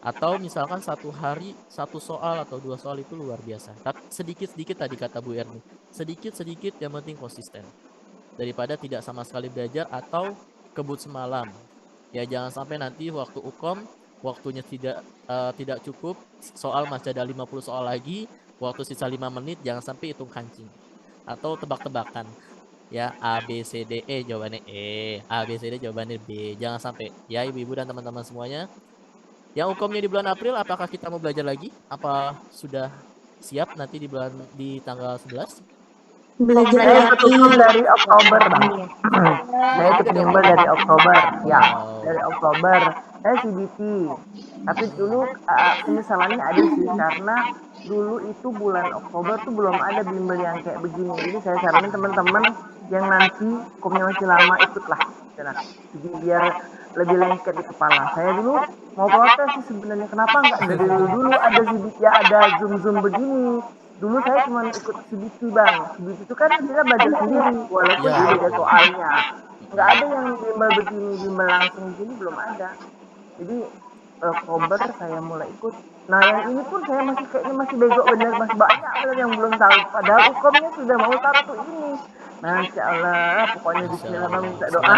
S1: Atau misalkan 1 hari 1 soal atau 2 soal itu luar biasa. Tapi sedikit-sedikit tadi kata Bu Erni. Sedikit-sedikit yang penting konsisten. Daripada tidak sama sekali belajar atau kebut semalam. Ya jangan sampai nanti waktu UKOM waktunya tidak cukup, soal masih ada 50 soal lagi, waktu sisa 5 menit, jangan sampai hitung kancing atau tebak-tebakan. Ya, A B C D E jawabannya E, A B C D jawabannya B. Jangan sampai ya ibu-ibu dan teman-teman semuanya. Yang hukumnya di bulan April, apakah kita mau belajar lagi? Apa sudah siap nanti di tanggal 11?
S7: Belajar
S10: Saya ikut
S7: lagi.
S10: hukum dari Oktober, Bang. Saya ikut
S1: Ikut
S10: bimbel dari Oktober, ya.
S1: Wow.
S10: Dari Oktober. Saya CBT. Tapi dulu penyesalannya ada sih, karena dulu itu bulan Oktober tuh belum ada bimbel yang kayak begini. Jadi saya saranin teman-teman yang nanti hukumnya masih lama ikutlah. Jadi biar lebih lengket di kepala. Saya dulu mau protes sih sebenarnya, kenapa nggak dari dulu ada CBT, ya ada zoom begini. Dulu saya cuma ikut CBT, Bang. CBT itu kan kita belajar sendiri, walaupun
S1: Ya.
S10: beda soalnya. Nggak ada yang bimbel begini, bimbel langsung begini, belum ada. Jadi Oktober saya mulai ikut. Nah yang ini pun saya masih kayaknya masih bego bener, masih banyak bener yang belum tahu. Padahal hukumnya sudah mau satu ini. Nah insya Allah, pokoknya Bismillah minta doa.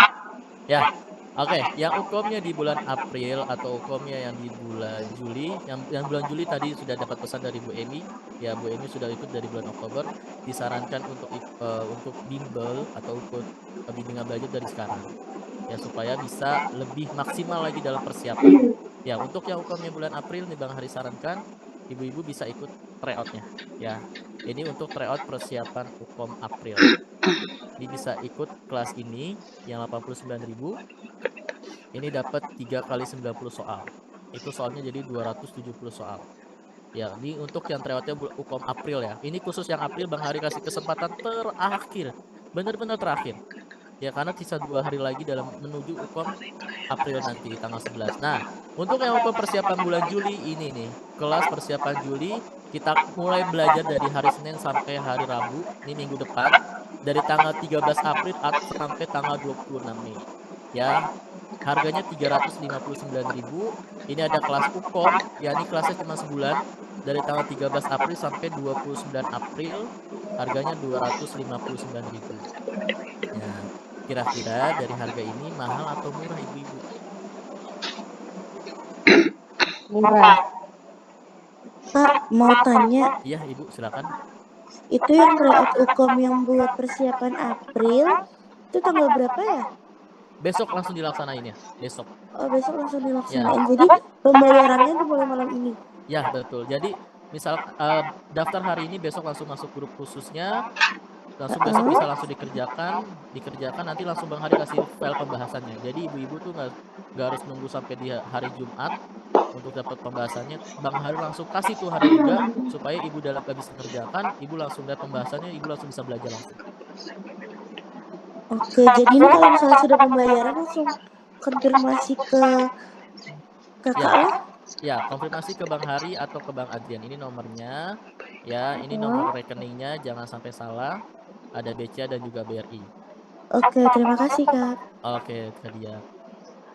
S1: Ya, oke. Yang hukumnya di bulan April atau hukumnya yang di bulan Juli, yang bulan Juli tadi sudah dapat pesan dari Bu Emi. Ya, Bu Emi sudah ikut dari bulan Oktober. Disarankan untuk bimbel atau ikut bimbingan belajar dari sekarang. Ya, supaya bisa lebih maksimal lagi dalam persiapan. Ya, untuk yang hukumnya bulan April nih Bang Hari sarankan, ibu-ibu bisa ikut tryout-nya. Ya, ini untuk tryout persiapan hukum April. Ini bisa ikut kelas ini yang 89.000. Ini dapat 3 kali 90 soal. Itu soalnya jadi 270 soal. Ya, ini untuk yang tryoutnya hukum April ya. Ini khusus yang April Bang Hari kasih kesempatan terakhir. Benar-benar terakhir. Ya, karena sisa 2 hari lagi dalam menuju hukum April nanti tanggal 11. Nah, untuk yang hukum persiapan bulan Juli ini nih, kelas persiapan Juli kita mulai belajar dari hari Senin sampai hari Rabu, ini minggu depan, dari tanggal 13 April sampai tanggal 26 Mei. Ya, harganya 359.000. Ini ada kelas hukum, ya ini kelasnya cuma sebulan, dari tanggal 13 April sampai 29 April, harganya 259.000. Ya, kira-kira dari harga ini mahal atau murah ibu-ibu?
S7: Murah. Pak, mau tanya,
S1: Iya ibu, silakan.
S7: itu yang tryout hukum yang buat persiapan April, itu tanggal berapa ya?
S1: Besok langsung dilaksanain ya, besok.
S7: Oh, besok langsung dilaksanain. Jadi pembayarannya dimulai malam ini.
S1: Ya betul. Jadi misal daftar hari ini, besok langsung masuk grup khususnya, langsung besok bisa langsung dikerjakan nanti langsung Bang Hari kasih file pembahasannya. Jadi ibu-ibu tuh nggak harus nunggu sampai di hari Jumat untuk dapat pembahasannya. Bang Hari langsung kasih tuh hari juga, supaya ibu dalam bisa kerjakan, ibu langsung lihat pembahasannya, ibu langsung bisa belajar langsung.
S7: Oke, jadi ini kalau misalnya sudah pembayaran langsung konfirmasi ke kakak ya?
S1: Ya, konfirmasi ke Bang Hari atau ke Bang Adrian. Ini nomornya. Ya, ini nomor rekeningnya, jangan sampai salah. Ada BCA dan juga BRI.
S7: Oke, terima kasih Kak.
S1: Oke, dia.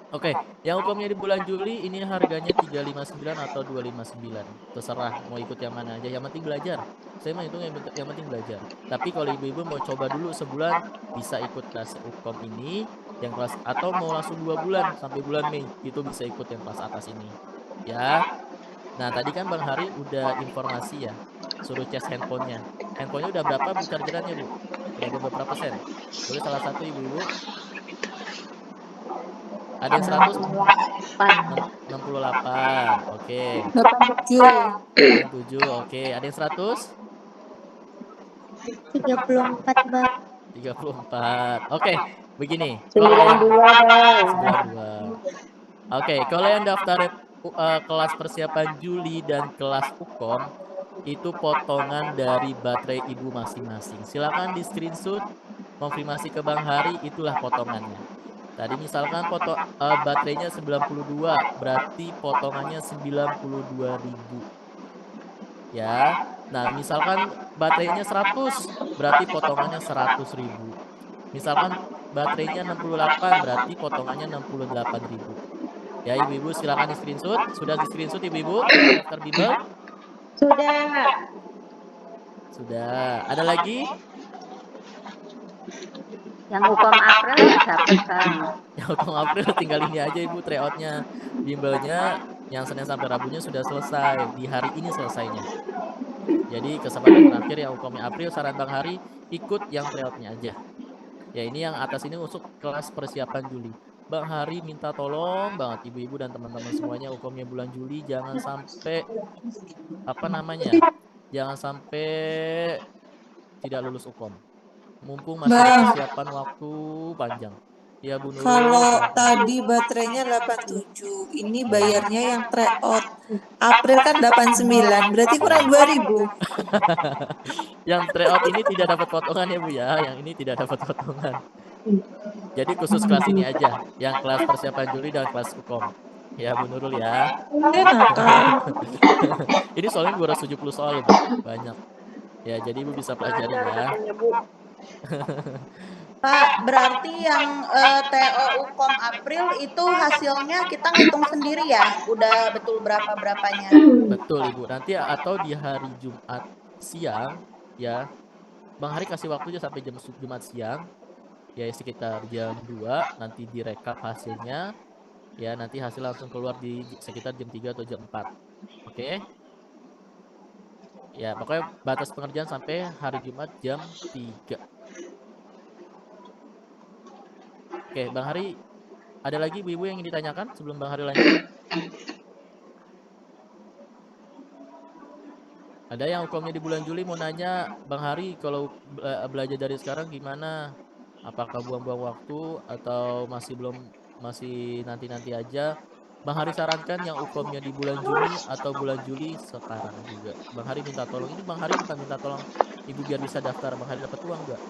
S1: Oke, yang hukumnya di bulan Juli ini harganya 359 atau 259. Terserah mau ikut yang mana aja, yang penting belajar. Saya mah hitung yang penting belajar. Tapi kalau ibu-ibu mau coba dulu sebulan, bisa ikut kelas hukum ini yang kelas, atau mau langsung 2 bulan sampai bulan Mei, itu bisa ikut yang kelas atas ini. Ya. Nah, tadi kan Bang Hari udah informasi ya. Suruh cas handphonenya. Handphonenya udah berapa Bu chargerannya, Bu? Udah berapa persen? Boleh salah satu ibu-ibu? Ada yang 168. Oke. 87. Oke. Ada yang 100?
S7: 34 Bang.
S1: 34. Oke. Begini.
S6: 92.
S1: Oke. Kalau yang daftar kelas persiapan Juli dan kelas hukum, itu potongan dari baterai ibu masing-masing. Silakan di screenshot, konfirmasi ke Bang Hari, itulah potongannya. Tadi misalkan baterainya 92, berarti potongannya 92.000. Ya. Nah, misalkan baterainya 100, berarti potongannya 100.000. Misalkan baterainya 68, berarti potongannya 68.000. Ya, ibu-ibu silakan di screenshot. Sudah di screenshot ibu-ibu daftar bimbel? Sudah. Ada lagi?
S6: Yang hukum April nggak dapat Bang.
S1: Yang hukum April tinggal ini aja ibu tryoutnya. Bimbelnya Yang Senin sampai Rabunya sudah selesai, di hari ini selesainya. Jadi kesempatan terakhir yang UKOM April, saran Bang Hari ikut yang tryout-nya aja. Ya ini yang atas ini untuk kelas persiapan Juli. Bang Hari minta tolong banget ibu-ibu dan teman-teman semuanya UKOM-nya bulan Juli jangan sampai jangan sampai tidak lulus UKOM. Mumpung masih ada persiapan waktu panjang. Ya Bu Nurul,
S9: Kalau
S1: silakan.
S9: tadi baterainya 87, ini bayarnya yang tryout. April kan 89, berarti kurang 2000.
S1: Yang tryout ini tidak dapat potongan ya Bu ya, yang ini tidak dapat potongan. Jadi khusus kelas ini aja, yang kelas persiapan Juli dan kelas UKOM. Ya Bu Nurul ya. Ini soalnya 270 soal Bu, banyak. Ya jadi Ibu bisa pelajari ya.
S7: Pak, berarti yang TO UKOM April itu hasilnya kita ngitung sendiri ya? Udah betul berapa-berapanya?
S1: Betul Ibu, nanti atau di hari Jumat siang ya. Bang Hari kasih waktunya sampai Jumat siang. Ya sekitar jam 2 nanti direkap hasilnya. Ya nanti hasil langsung keluar di sekitar jam 3 atau jam 4. Oke. Ya pokoknya batas pengerjaan sampai hari Jumat jam 3. Oke, Bang Hari, ada lagi ibu-ibu yang ingin ditanyakan sebelum Bang Hari lanjut? Ada yang UKOM-nya di bulan Juli mau nanya, Bang Hari kalau belajar dari sekarang gimana? Apakah buang-buang waktu atau masih nanti-nanti aja? Bang Hari sarankan yang UKOM-nya di bulan Juni atau bulan Juli sekarang juga. Bang Hari minta tolong, ini Bang Hari bukan minta tolong ibu biar bisa daftar, Bang Hari dapat uang enggak?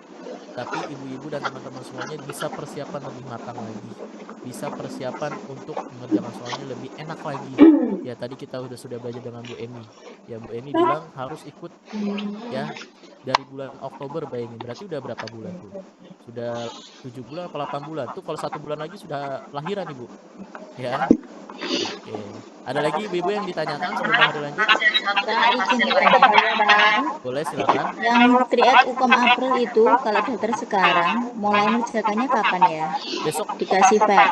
S1: Tapi ibu-ibu dan teman-teman semuanya bisa persiapan lebih matang lagi. Bisa persiapan untuk mengerjakan soalnya lebih enak lagi. Ya tadi kita sudah belajar dengan Bu Emi. Ya Bu Emi bilang harus ikut ya dari bulan Oktober, bayangin berarti udah berapa bulan tuh? Sudah 7 bulan atau 8 bulan. Tuh kalau 1 bulan lagi sudah lahiran Ibu. Ya. Oke. Ada lagi ibu-ibu yang ditanyakan sebelum Hari lanjut?
S11: Bang, izin bertanya Bang.
S1: Boleh silakan.
S11: Yang tryout UKOM April itu kalau daftar sekarang mulai mengerjakannya kapan ya?
S1: Besok
S11: dikasih Pak.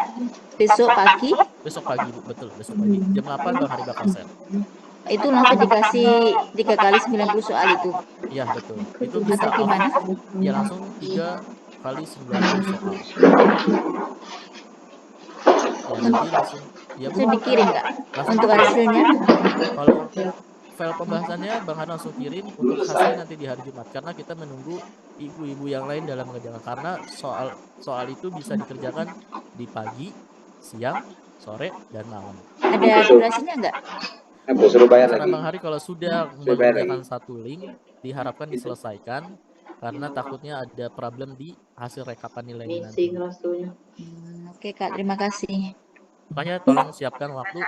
S11: Besok pagi?
S1: Besok pagi Bu, betul. Besok pagi. Jam 8 Bang Hari bakal share.
S11: Itu langsung dikasih 3 kali 90 soal itu.
S1: Iya betul. Itu bisa
S11: gimana?
S1: Ya langsung 3 kali 90 soal. Ya nanti langsung ya Bu.
S11: Dikirim nggak?
S1: Langsung
S11: Untuk hasilnya?
S1: Kalau untuk file pembahasannya Bang Hari langsung kirim, untuk hasil nanti di hari Jumat karena kita menunggu ibu-ibu yang lain dalam mengerjakan karena soal itu bisa dikerjakan di pagi, siang, sore dan malam.
S11: Ada durasinya nggak?
S12: Suruh bayar lagi.
S1: Bang Hari kalau sudah mengerjakan satu link diharapkan diselesaikan karena takutnya ada problem di hasil rekapan nilainya nanti.
S11: Oke Kak, terima kasih.
S1: Makanya tolong siapkan waktu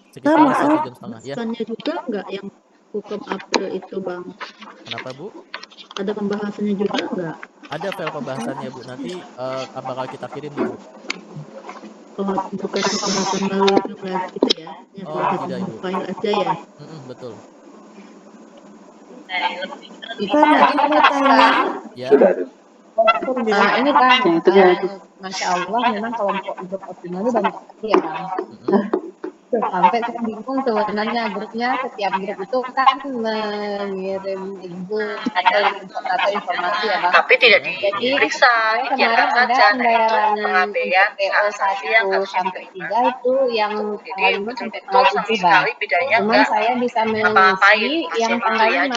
S1: sekitar 1 jam setengah ya.
S13: Pembahasannya juga enggak yang UKOM April itu Bang?
S1: Kenapa Bu?
S13: Ada pembahasannya juga enggak?
S1: Ada file pembahasannya Bu, nanti bakal kita kirim di grup.
S13: Oh, bukan pembahasan melalui jumlah gitu ya?
S1: Oh tidak Ibu.
S13: File aja ya?
S1: Betul.
S9: Bang, ini mau tanya.
S1: Ya.
S14: Ini Bang, Masya Allah memang kelompok hidup optimal ini banyak sekali ya Bang. Sampai saya bingung sebenarnya grupnya, setiap grup itu kan mengirim link atau informasi ya Bang.
S15: Tapi tidak
S14: Jadi
S15: diperiksa,
S14: kemarin ada pembayaran PO 1 sampai 3 itu yang tanggal 5 sampai tanggal 7 Bang. Cuman saya bisa mengisi yang tanggal 5.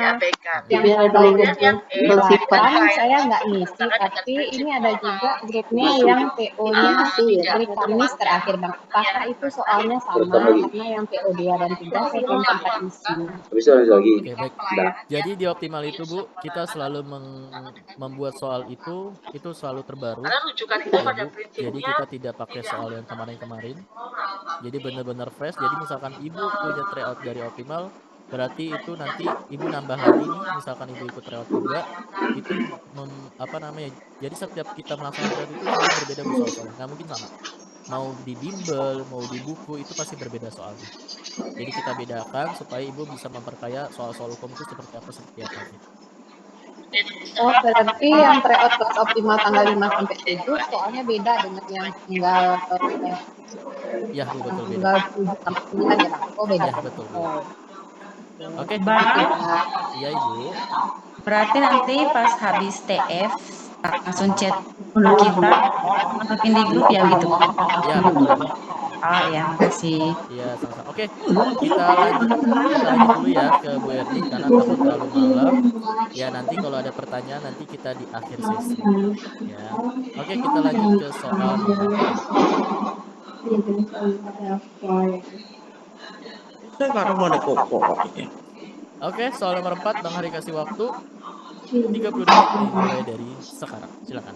S14: Yang tanggal 28 saya nggak ngisi, tapi ini ada juga grupnya yang PO-nya hari Kamis terakhir Bang. Apakah itu soalnya sama? Karena yang PO 2 dan 3 saya belum sempat isi.
S1: Oke, baik. Jadi di optimal itu Bu, kita selalu membuat soal itu selalu terbaru. Ya, Bu. Jadi kita tidak pakai soal yang kemarin-kemarin. Jadi benar-benar fresh. Jadi misalkan Ibu punya tryout dari optimal, berarti itu nanti Ibu nambah lagi nih, misalkan Ibu ikut tryout juga, itu jadi setiap kita melaksanakan tryout itu selalu berbeda Bu soalnya, nggak mungkin sama. Mau di bimbel, mau di buku, itu pasti berbeda soalnya. Jadi kita bedakan supaya Ibu bisa memperkaya soal-soal hukum itu seperti apa.
S14: Oh, berarti yang tryout kelas optimal tanggal 5 sampai 7 soalnya beda dengan yang tanggal
S1: Ya, Bu, betul beda.
S14: tanggal 7 sampai 9 ya, Bang. Oh, beda.
S1: Ya, betul, Bu.
S14: Oh,
S1: Oke.
S4: Bang,
S1: Iya, Ibu.
S4: berarti nanti pas habis TF langsung chat dulu kita masukin di grup ya gitu.
S1: Ya, betul, Bu.
S4: Oh ya, makasih.
S1: Iya, sama-sama. Oke, kita lanjut dulu ya ke Bu Erni karena takut terlalu malam. Ya, nanti kalau ada pertanyaan nanti kita di akhir sesi. Ya. Oke, kita lanjut ke soal nomor 4. Oke, soal nomor 4 Bang Hari kasih waktu 30 detik dimulai dari sekarang. Silakan.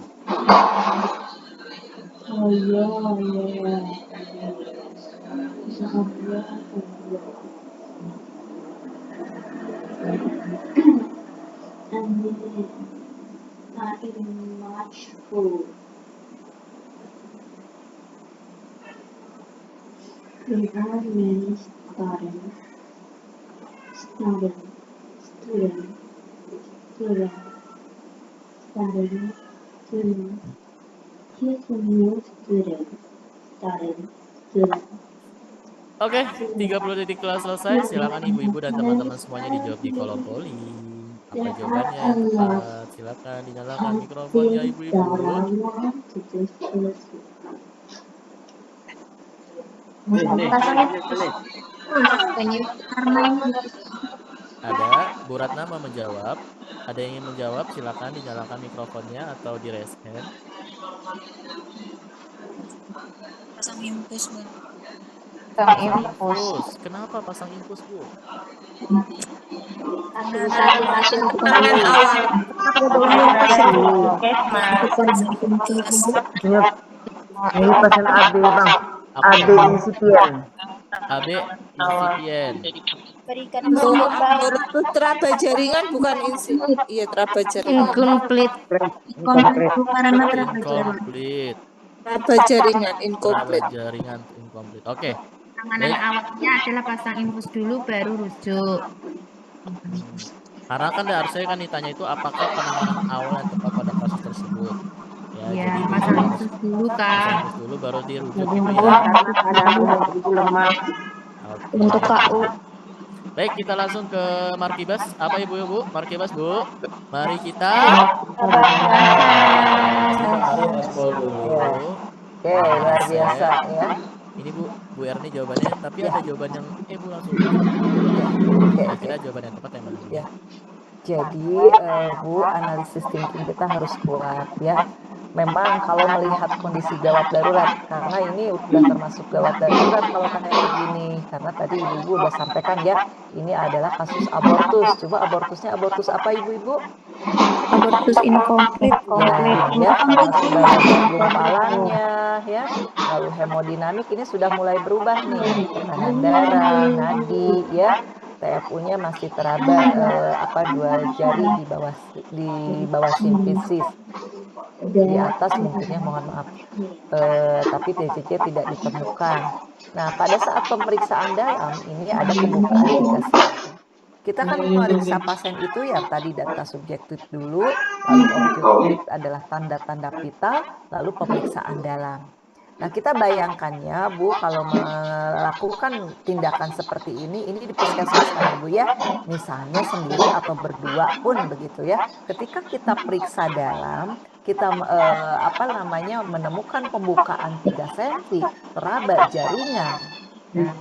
S1: Oke, 30 detik telah selesai. Silakan ibu-ibu dan teman-teman semuanya dijawab di kolom polling. Apa jawabannya yang tepat? Silakan dinyalakan mikrofonnya ibu-ibu. Ada Bu Ratna mau menjawab. Ada yang ingin menjawab? Silakan dinyalakan mikrofonnya atau di raise hand.
S11: Pasang infus, Bang.
S1: Pasang infus. Kenapa pasang infus, Bu?
S9: Pertanyaan awal.
S10: Ini pasien AB, Bang. AB insipien.
S1: AB insipien.
S11: Berikan
S9: Menurut teraba jaringan bukan iya teraba jaringan.
S4: Incomplete.
S1: Incomplete.
S9: Teraba jaringan incomplete.
S1: Teraba jaringan incomplete. Oke.
S4: Penanganan awalnya adalah pasang infus dulu baru rujuk.
S1: Karena kan harusnya kan ditanya itu apakah penanganan awal yang tepat pada kasus tersebut. Ya, jadi
S4: pasang infus dulu
S1: pasang
S4: Kak.
S1: infus dulu baru dirujuk Ibu ya. Oke.
S4: Untuk KU.
S1: Baik, kita langsung ke Markibas. Apa ibu-ibu? Markibas, Bu. Mari kita
S3: Mari ekspor dulu.
S2: Oke, luar biasa ya.
S1: Ini Bu Erni jawabannya, tapi ada jawaban yang Bu langsung. Kira-kira jawaban yang tepat yang mana?
S2: Ya. Jadi Bu, analisis thinking kita harus kuat ya. Memang kalau melihat kondisi gawat darurat, karena ini udah termasuk gawat darurat kalau kayak begini, karena tadi ibu-ibu udah sampaikan ya, ini adalah kasus abortus. Coba abortusnya abortus apa ibu-ibu?
S4: Abortus incomplete.
S2: Ya, karena sudah ada gumpalannya ya, lalu hemodinamik ini sudah mulai berubah nih, tekanan darah, nadi ya. TFU-nya masih teraba 2 jari di bawah simfisis. Di atas mungkin ya, mohon maaf. Tapi TCC tidak ditemukan. Nah, pada saat pemeriksaan dalam ini ada pembukaan 3 sesi. Kita kan memeriksa pasien itu ya tadi data subjektif dulu, lalu objektif adalah tanda-tanda vital, lalu pemeriksaan dalam. Nah, kita bayangkannya Bu, kalau melakukan tindakan seperti ini di puskesmas kan Ibu ya, misalnya sendiri atau berdua pun begitu ya. Ketika kita periksa dalam, kita menemukan pembukaan 3 cm teraba jaringan. Nah,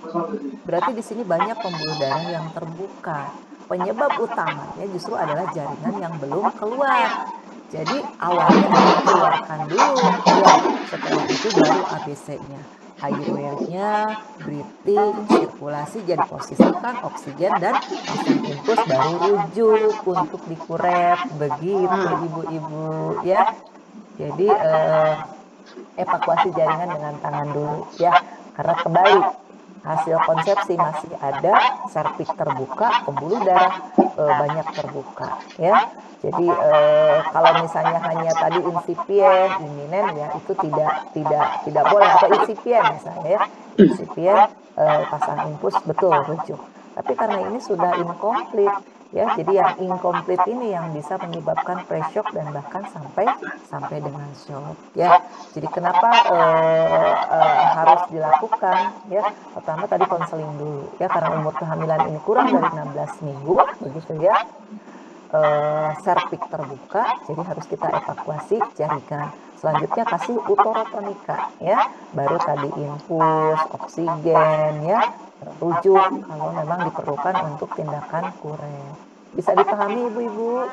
S2: berarti di sini banyak pembuluh darah yang terbuka. Penyebab utamanya justru adalah jaringan yang belum keluar. Jadi awalnya dikeluarkan dulu, ya. Setelah itu baru ABC-nya. High rate-nya, breathing, sirkulasi, jadi posisikan oksigen dan pasang infus baru rujuk untuk dikuret, begitu ibu-ibu ya. Jadi evakuasi jaringan dengan tangan dulu ya, karena kembali hasil konsepsi masih ada serviks terbuka, pembuluh darah banyak terbuka ya. Jadi kalau misalnya hanya tadi insipien, iminen ya itu tidak boleh, atau insipien misalnya ya, insipien pasang infus betul rujuk. Tapi karena ini sudah incomplete, ya. Jadi yang incomplete ini yang bisa menyebabkan pre-shock dan bahkan sampai dengan shock ya. Jadi kenapa harus dilakukan ya? Pertama tadi konseling dulu ya, karena umur kehamilan ini kurang dari 16 minggu begitu ya. Serviks terbuka, jadi harus kita evakuasi jaringan. Selanjutnya kasih utorotonika ya, baru tadi infus, oksigen ya, rujuk kalau memang diperlukan untuk tindakan kuret. Bisa dipahami ibu-ibu?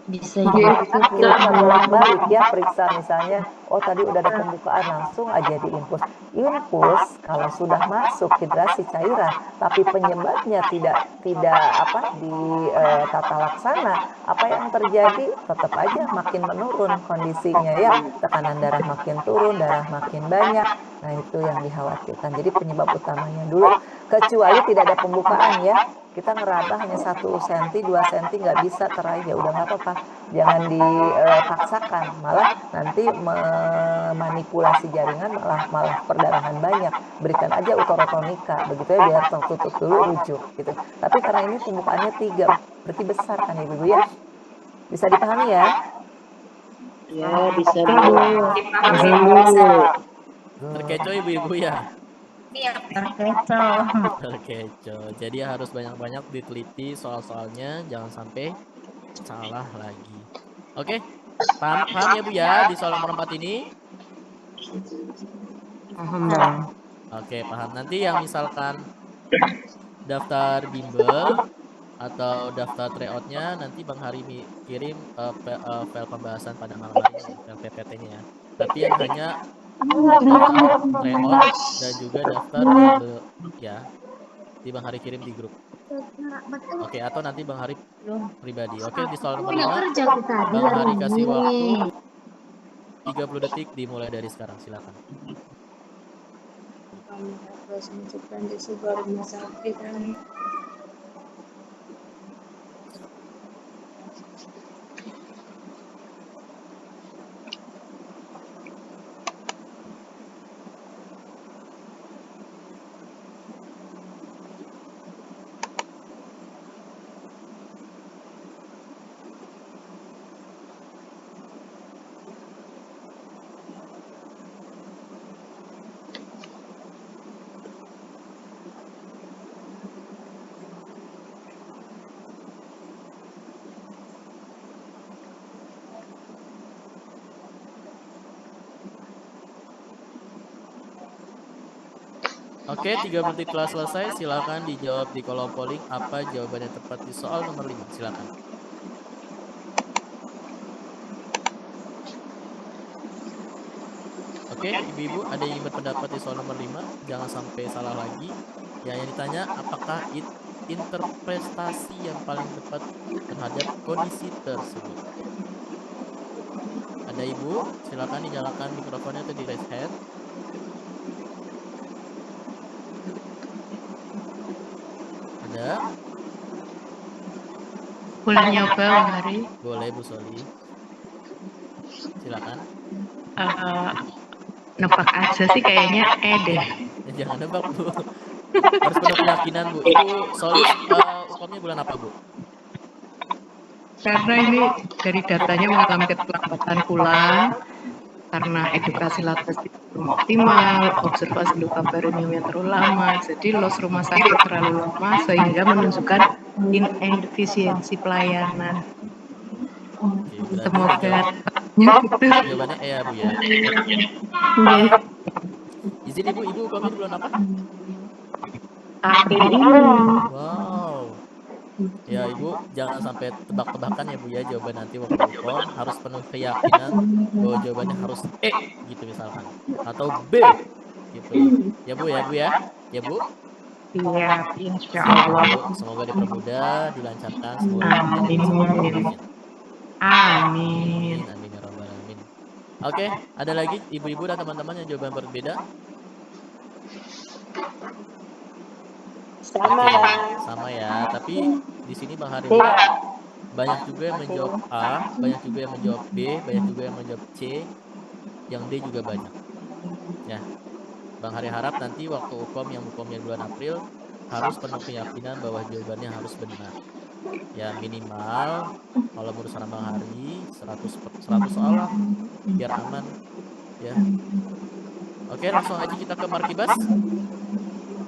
S11: Bisa
S2: Kita bolak-balik ya, periksa misalnya, oh tadi udah ada pembukaan, langsung aja diinfus. Infus kalau sudah masuk hidrasi cairan, tapi penyebabnya tidak ditata laksana, apa yang terjadi? Tetap aja makin menurun kondisinya ya, tekanan darah makin turun, darah makin banyak. Nah itu yang dikhawatirkan. Jadi penyebab utamanya dulu, kecuali tidak ada pembukaan ya. Kita ngeraba hanya 1 cm, 2 cm nggak bisa teraih, ya udah nggak apa-apa, jangan dipaksakan, malah nanti memanipulasi jaringan malah perdarahan banyak. Berikan aja utorotonika, begitu ya, biar tertutup dulu rujuk gitu. Tapi karena ini pembukaannya 3, berarti besar kan ibu ya? Bisa dipahami ya?
S13: Ya, bisa Bu.
S1: Terkecoh ibu-ibu ya? Terkecoh. Jadi harus banyak-banyak diteliti soal-soalnya, jangan sampai salah lagi. Oke, paham ya Bu ya di soal nomor 4 ini?
S13: Paham.
S1: Oke, paham. Nanti yang misalkan daftar bimbel atau daftar tryout-nya nanti Bang Hari kirim file pembahasan pada malam hari ini, file PPT-nya ya. Tapi yang hanya daftar tryout dan juga daftar bimbel ya, di Bang Hari kirim di grup. Oke, atau nanti Bang Hari pribadi. Oke, di soal nomor 5 Bang Hari kasih waktu 30 detik dimulai dari sekarang, silakan. Oke, 3 detik telah selesai. Silakan dijawab di kolom polling apa jawaban yang tepat di soal nomor 5. Silakan. Oke, ibu-ibu ada yang ingin berpendapat di soal nomor 5? Jangan sampai salah lagi. Ya, yang ditanya apakah interpretasi yang paling tepat terhadap kondisi tersebut. Ada ibu? Silakan dinyalakan mikrofonnya atau di raise hand. Ada?
S5: Boleh nyoba Bang Hari?
S1: Boleh Bu Soli. Silakan.
S5: Nebak aja sih kayaknya deh.
S1: Jangan nebak Bu. Harus penuh keyakinan Bu. Itu Soli UKOM-nya bulan apa Bu?
S5: Karena ini dari datanya mengalami keterlambatan pula karena edukasi laktasi belum optimal, observasi luka perineum yang terlalu lama, jadi loss rumah sakit terlalu lama sehingga menunjukkan inefisiensi pelayanan. Semoga
S1: jawabannya ya Bu ya. Izin ibu UKOM-nya di bulan apa?
S5: April.
S1: Wow. Ya Ibu, jangan sampai tebak-tebakan ya Bu ya jawaban nanti waktu UKOM, harus penuh keyakinan bahwa jawabannya harus gitu misalkan, atau B gitu. Ya Bu ya Bu ya. Ya Bu.
S5: Iya, insyaallah.
S1: Semoga dipermudah, dilancarkan, semoga
S5: Amin. Amin.
S1: Amin ya rabbal alamin. Oke, ada lagi ibu-ibu dan teman-teman yang jawaban berbeda? Sama ya, tapi di sini Bang Hari banyak juga yang menjawab A, banyak juga yang menjawab B, banyak juga yang menjawab C, yang D juga banyak. Ya, Bang Hari harap nanti waktu UKOM yang UKOMnya bulan April harus penuh keyakinan bahwa jawabannya harus benar. Ya minimal kalau menurut saran Bang Hari 100 soal lah biar aman ya. Oke, langsung aja kita ke Markibas.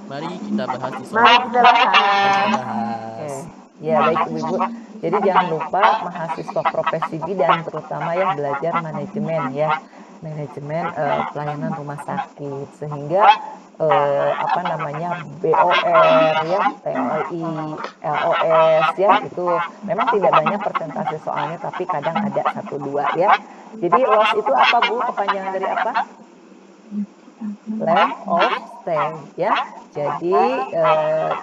S1: Mari kita bahas di soal.
S2: Mari kita bahas.
S1: Mari kita bahas.
S2: Ya baik Ibu. Jadi jangan lupa mahasiswa profesi bidan terutama ya belajar manajemen ya. Manajemen pelayanan rumah sakit sehingga apa namanya BOR ya, TLI, LOS ya itu memang tidak banyak persentase soalnya tapi kadang ada 1-2 ya. Jadi LOS itu apa Bu? Kepanjangan dari apa? Length of stay ya. Jadi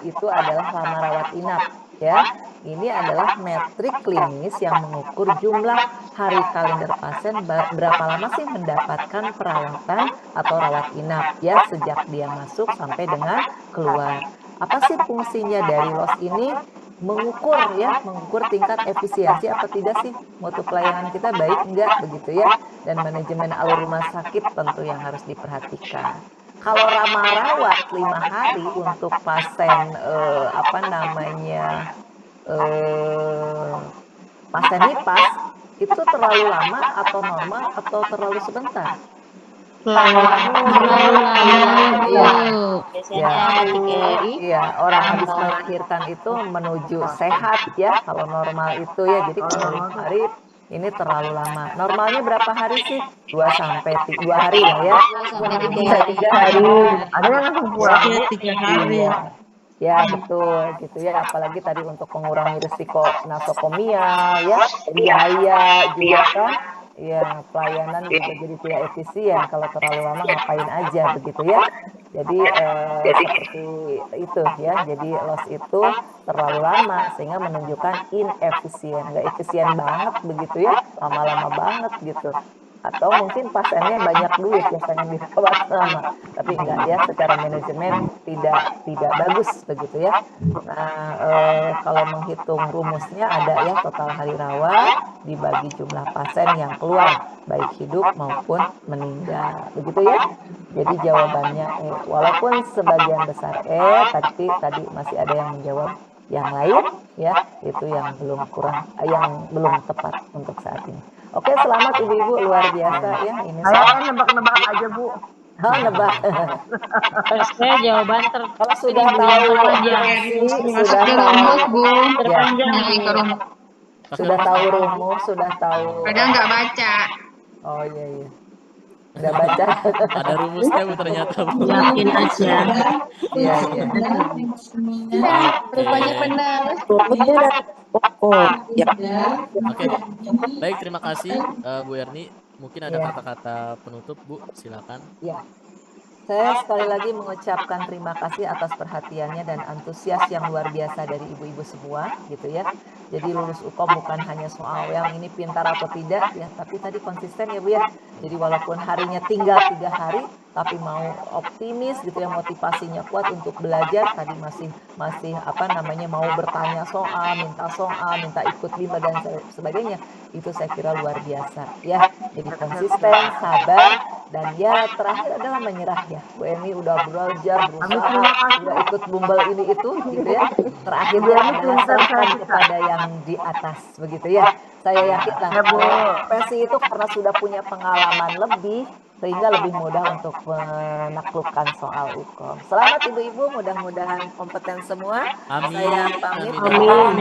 S2: itu adalah lama rawat inap ya. Ini adalah metrik klinis yang mengukur jumlah hari kalender pasien berapa lama sih mendapatkan perawatan atau rawat inap ya sejak dia masuk sampai dengan keluar. Apa sih fungsinya dari LOS ini? Mengukur ya, mengukur tingkat efisiensi apa tidak sih mutu pelayanan kita baik enggak begitu ya, dan manajemen alur rumah sakit tentu yang harus diperhatikan. Kalau lama rawat 5 hari untuk pasien apa namanya pasien nifas itu terlalu lama atau normal atau terlalu sebentar?
S11: Terlalu lama.
S2: Iya.
S11: Biasanya 3 hari.
S2: Iya, orang habis melahirkan itu menuju sehat ya kalau normal itu ya. Jadi kalau 5 hari ini terlalu lama. Normalnya berapa hari sih? 2 sampai 2 hari lah ya.
S11: 2 sampai 3
S2: Bisa
S11: hari.
S2: 3 hari.
S10: Ada yang langsung pulang.
S13: Ya 3 hari.
S2: Iya. Ya betul gitu ya, apalagi tadi untuk mengurangi risiko nasokomia ya, biaya juga kan. Ya, pelayanan juga jadi tidak efisien kalau terlalu lama ngapain aja begitu ya. Jadi seperti itu ya. Jadi LOS itu terlalu lama sehingga menunjukkan inefisien, nggak efisien banget begitu ya, lama-lama banget gitu. Atau mungkin pasiennya banyak duit biasanya dirawat lama, tapi enggak ya, secara manajemen tidak bagus begitu ya. Nah kalau menghitung rumusnya ada ya total hari rawat dibagi jumlah pasien yang keluar baik hidup maupun meninggal begitu ya. Jadi jawabannya walaupun sebagian besar tapi tadi masih ada yang menjawab yang lain ya, itu yang belum tepat untuk saat ini. Oke, selamat ibu-ibu, luar biasa ya ini.
S10: Saya nebak-nebak aja Bu.
S2: Oh, nebak.
S14: Saya jawaban
S2: Kalau sudah tahu
S5: Masuk ke rumus, Bu.
S2: terpanjang
S5: Ya.
S2: sudah tahu rumus, sudah tahu.
S5: Kadang nggak baca.
S2: Oh iya. Udah baca.
S1: Ada rumusnya Bu ternyata Bu.
S13: Yakin aja.
S2: Iya.
S11: Rupanya benar.
S9: Rumusnya ada pokok. Ya.
S1: Oke. Baik, terima kasih Bu Erni. Mungkin ada kata-kata penutup Bu, silakan.
S2: Ya. Saya sekali lagi mengucapkan terima kasih atas perhatiannya dan antusias yang luar biasa dari ibu-ibu semua gitu ya. Jadi lulus UKOM bukan hanya soal yang ini pintar atau tidak ya, tapi tadi konsisten ya Bu ya. Jadi walaupun harinya tinggal 3 hari, tapi mau optimis gitu ya, motivasinya kuat untuk belajar, tadi masih apa namanya mau bertanya soal, minta ikut bimbel dan sebagainya. Itu saya kira luar biasa ya. Jadi konsisten, sabar, dan ya terakhir adalah menyerah ya. Bu Eni udah belajar, berusaha, udah ikut bimbel ini itu gitu ya. Terakhir dia adalah serahkan kepada yang di atas begitu ya. Saya yakin lah profesi itu karena sudah punya pengalaman lebih sehingga lebih mudah untuk menaklukkan soal UKOM. Selamat ibu-ibu, mudah-mudahan kompeten semua.
S1: Amin.
S2: Saya pamit.
S1: Amin.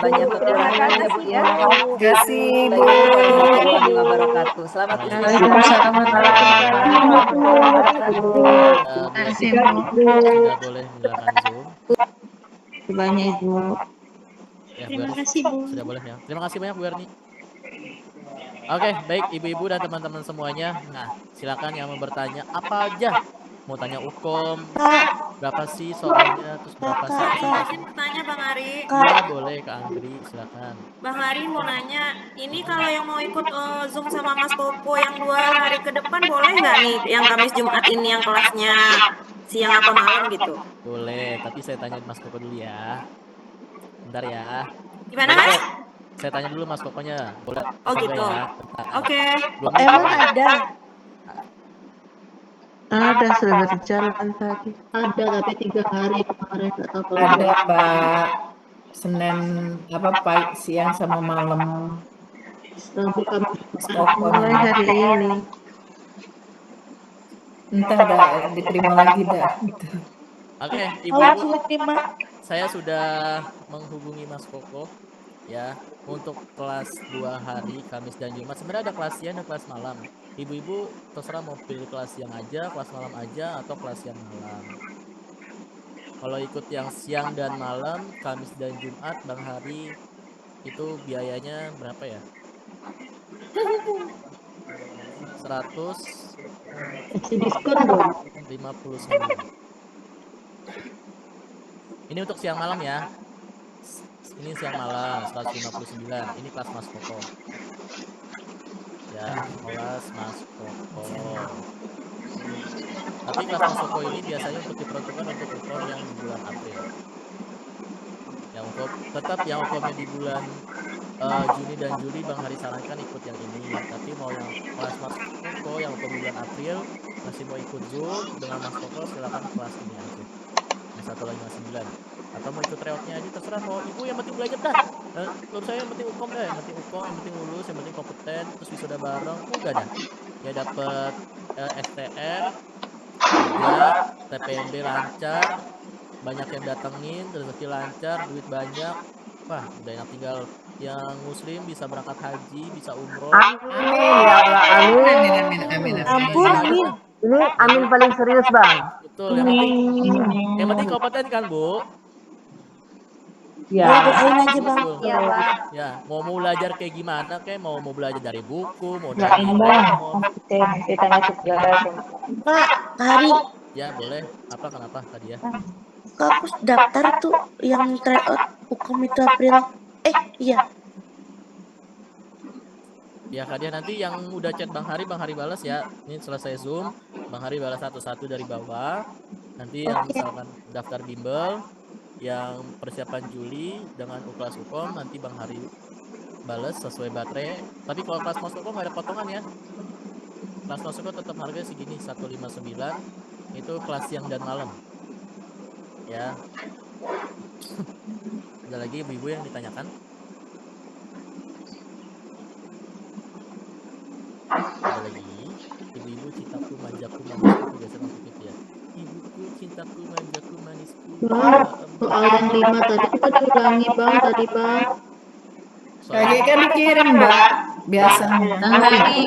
S2: Banyak kekurangan ya Bu ya.
S9: Terima kasih Bu.
S2: Warahmatullahi wabarakatuh. Selamat
S1: Sudah boleh menyalakan Zoom.
S13: Banyak Ibu.
S1: Ya, terima kasih Bu. Sudah boleh ya. Terima kasih banyak Bu Erni. Oke, baik ibu-ibu dan teman-teman semuanya. Nah, silakan yang mau bertanya apa aja. Mau tanya UKOM, berapa sih soalnya, terus berapa sih presentasi.
S7: Izin bertanya Bang Ari.
S1: Iya, boleh Kak Andri, silakan.
S7: Bang Ari mau nanya, ini kalau yang mau ikut Zoom sama Mas Popo yang 2 hari ke depan boleh nggak nih? Yang Kamis Jumat ini yang kelasnya siang atau malam gitu?
S1: Boleh, tapi saya tanya Mas Popo dulu ya. Bentar ya.
S7: Gimana Mas?
S1: Saya tanya dulu Mas Poponya. Boleh?
S7: Oh gitu.
S1: Ya?
S7: Oke.
S11: Emang ada?
S13: ada, sudah berjalan tadi.
S14: Ada tapi 3 hari kemarin nggak tahu kalau
S8: Ada
S14: belum.
S8: Mbak. Senin apa pagi, siang sama malam.
S14: Rabu Kamis
S8: Pokoknya.
S13: Mulai hari ini.
S8: Entah dah diterima lagi dah.
S1: Oke,
S9: Oh,
S1: ibu-ibu,
S9: diterima.
S1: saya sudah menghubungi Mas Koko ya untuk kelas 2 hari Kamis dan Jumat. Sebenarnya ada kelas siang dan kelas malam. Ibu-ibu terserah mau pilih kelas siang aja, kelas malam aja, atau kelas siang malam. Kalau ikut yang siang dan malam, Kamis dan Jumat, Bang Hari, itu biayanya berapa ya? 159.
S14: kasih diskon dong.
S1: Ini untuk siang malam ya. Ini siang malam 159. Ini kelas Mas Koko. Ya, kelas Mas Koko. Tapi kelas Mas Koko ini biasanya untuk diperuntukkan untuk UKOM yang di bulan April. Yang untuk tetap yang UKOMnya di bulan Juni dan Juli, Bang Hari sarankan ikut yang ini. Tapi mau yang kelas Mas Koko yang UKOM di bulan April masih mau ikut Zoom dengan Mas Koko, silakan kelas ini aja. Yang 159. Atau mau ikut reotnya aja terserah, mau ibu yang penting belajar dah. Menurut saya yang penting UKOM dah, yang penting UKOM, yang penting lulus, yang penting kompeten, terus wisuda bareng, udah dah. Ya dapat STR, kerja, TPMB lancar, banyak yang datengin, rezeki lancar, duit banyak. Wah, udah enak, tinggal yang muslim bisa berangkat haji, bisa umroh.
S10: Amin ya Allah, amin.
S9: Ampun, amin.
S10: Ini amin paling serius Bang.
S1: Betul, yang penting kompeten kan Bu?
S10: Ya.
S9: Doain aja Bang.
S1: Iya Pak. Ya, mau belajar kayak gimana, kayak mau belajar dari buku, mau
S14: Ya
S1: dari
S14: Bang, kompeten kita masuk jalan.
S9: Kak, Hari,
S1: Ya boleh. Apa kenapa tadi ya?
S9: Kak, aku daftar tuh yang tryout UKOM itu April. Iya.
S1: Ya Kak Dia, nanti yang udah chat Bang Hari balas ya. Ini selesai Zoom, Bang Hari balas satu-satu dari bawah. Nanti yang misalkan daftar bimbel, yang persiapan Juli dengan kelas UKOM, nanti Bang Hari balas sesuai baterai. Tapi kalau kelas Mas Koko nggak ada potongan ya. Kelas Mas Koko tetap harganya segini 159. Itu kelas siang dan malam. Ya. Ada lagi ibu-ibu yang ditanyakan? Ada lagi, ibu-ibu cintaku manjaku manisku, biasa masuk gitu ya. Ibuku cintaku manjaku manisku.
S14: Bang, soal yang 5 tadi kita diulangi Bang tadi Bang.
S8: Lagi kan dikirim Mbak biasanya.
S14: Bang Hari,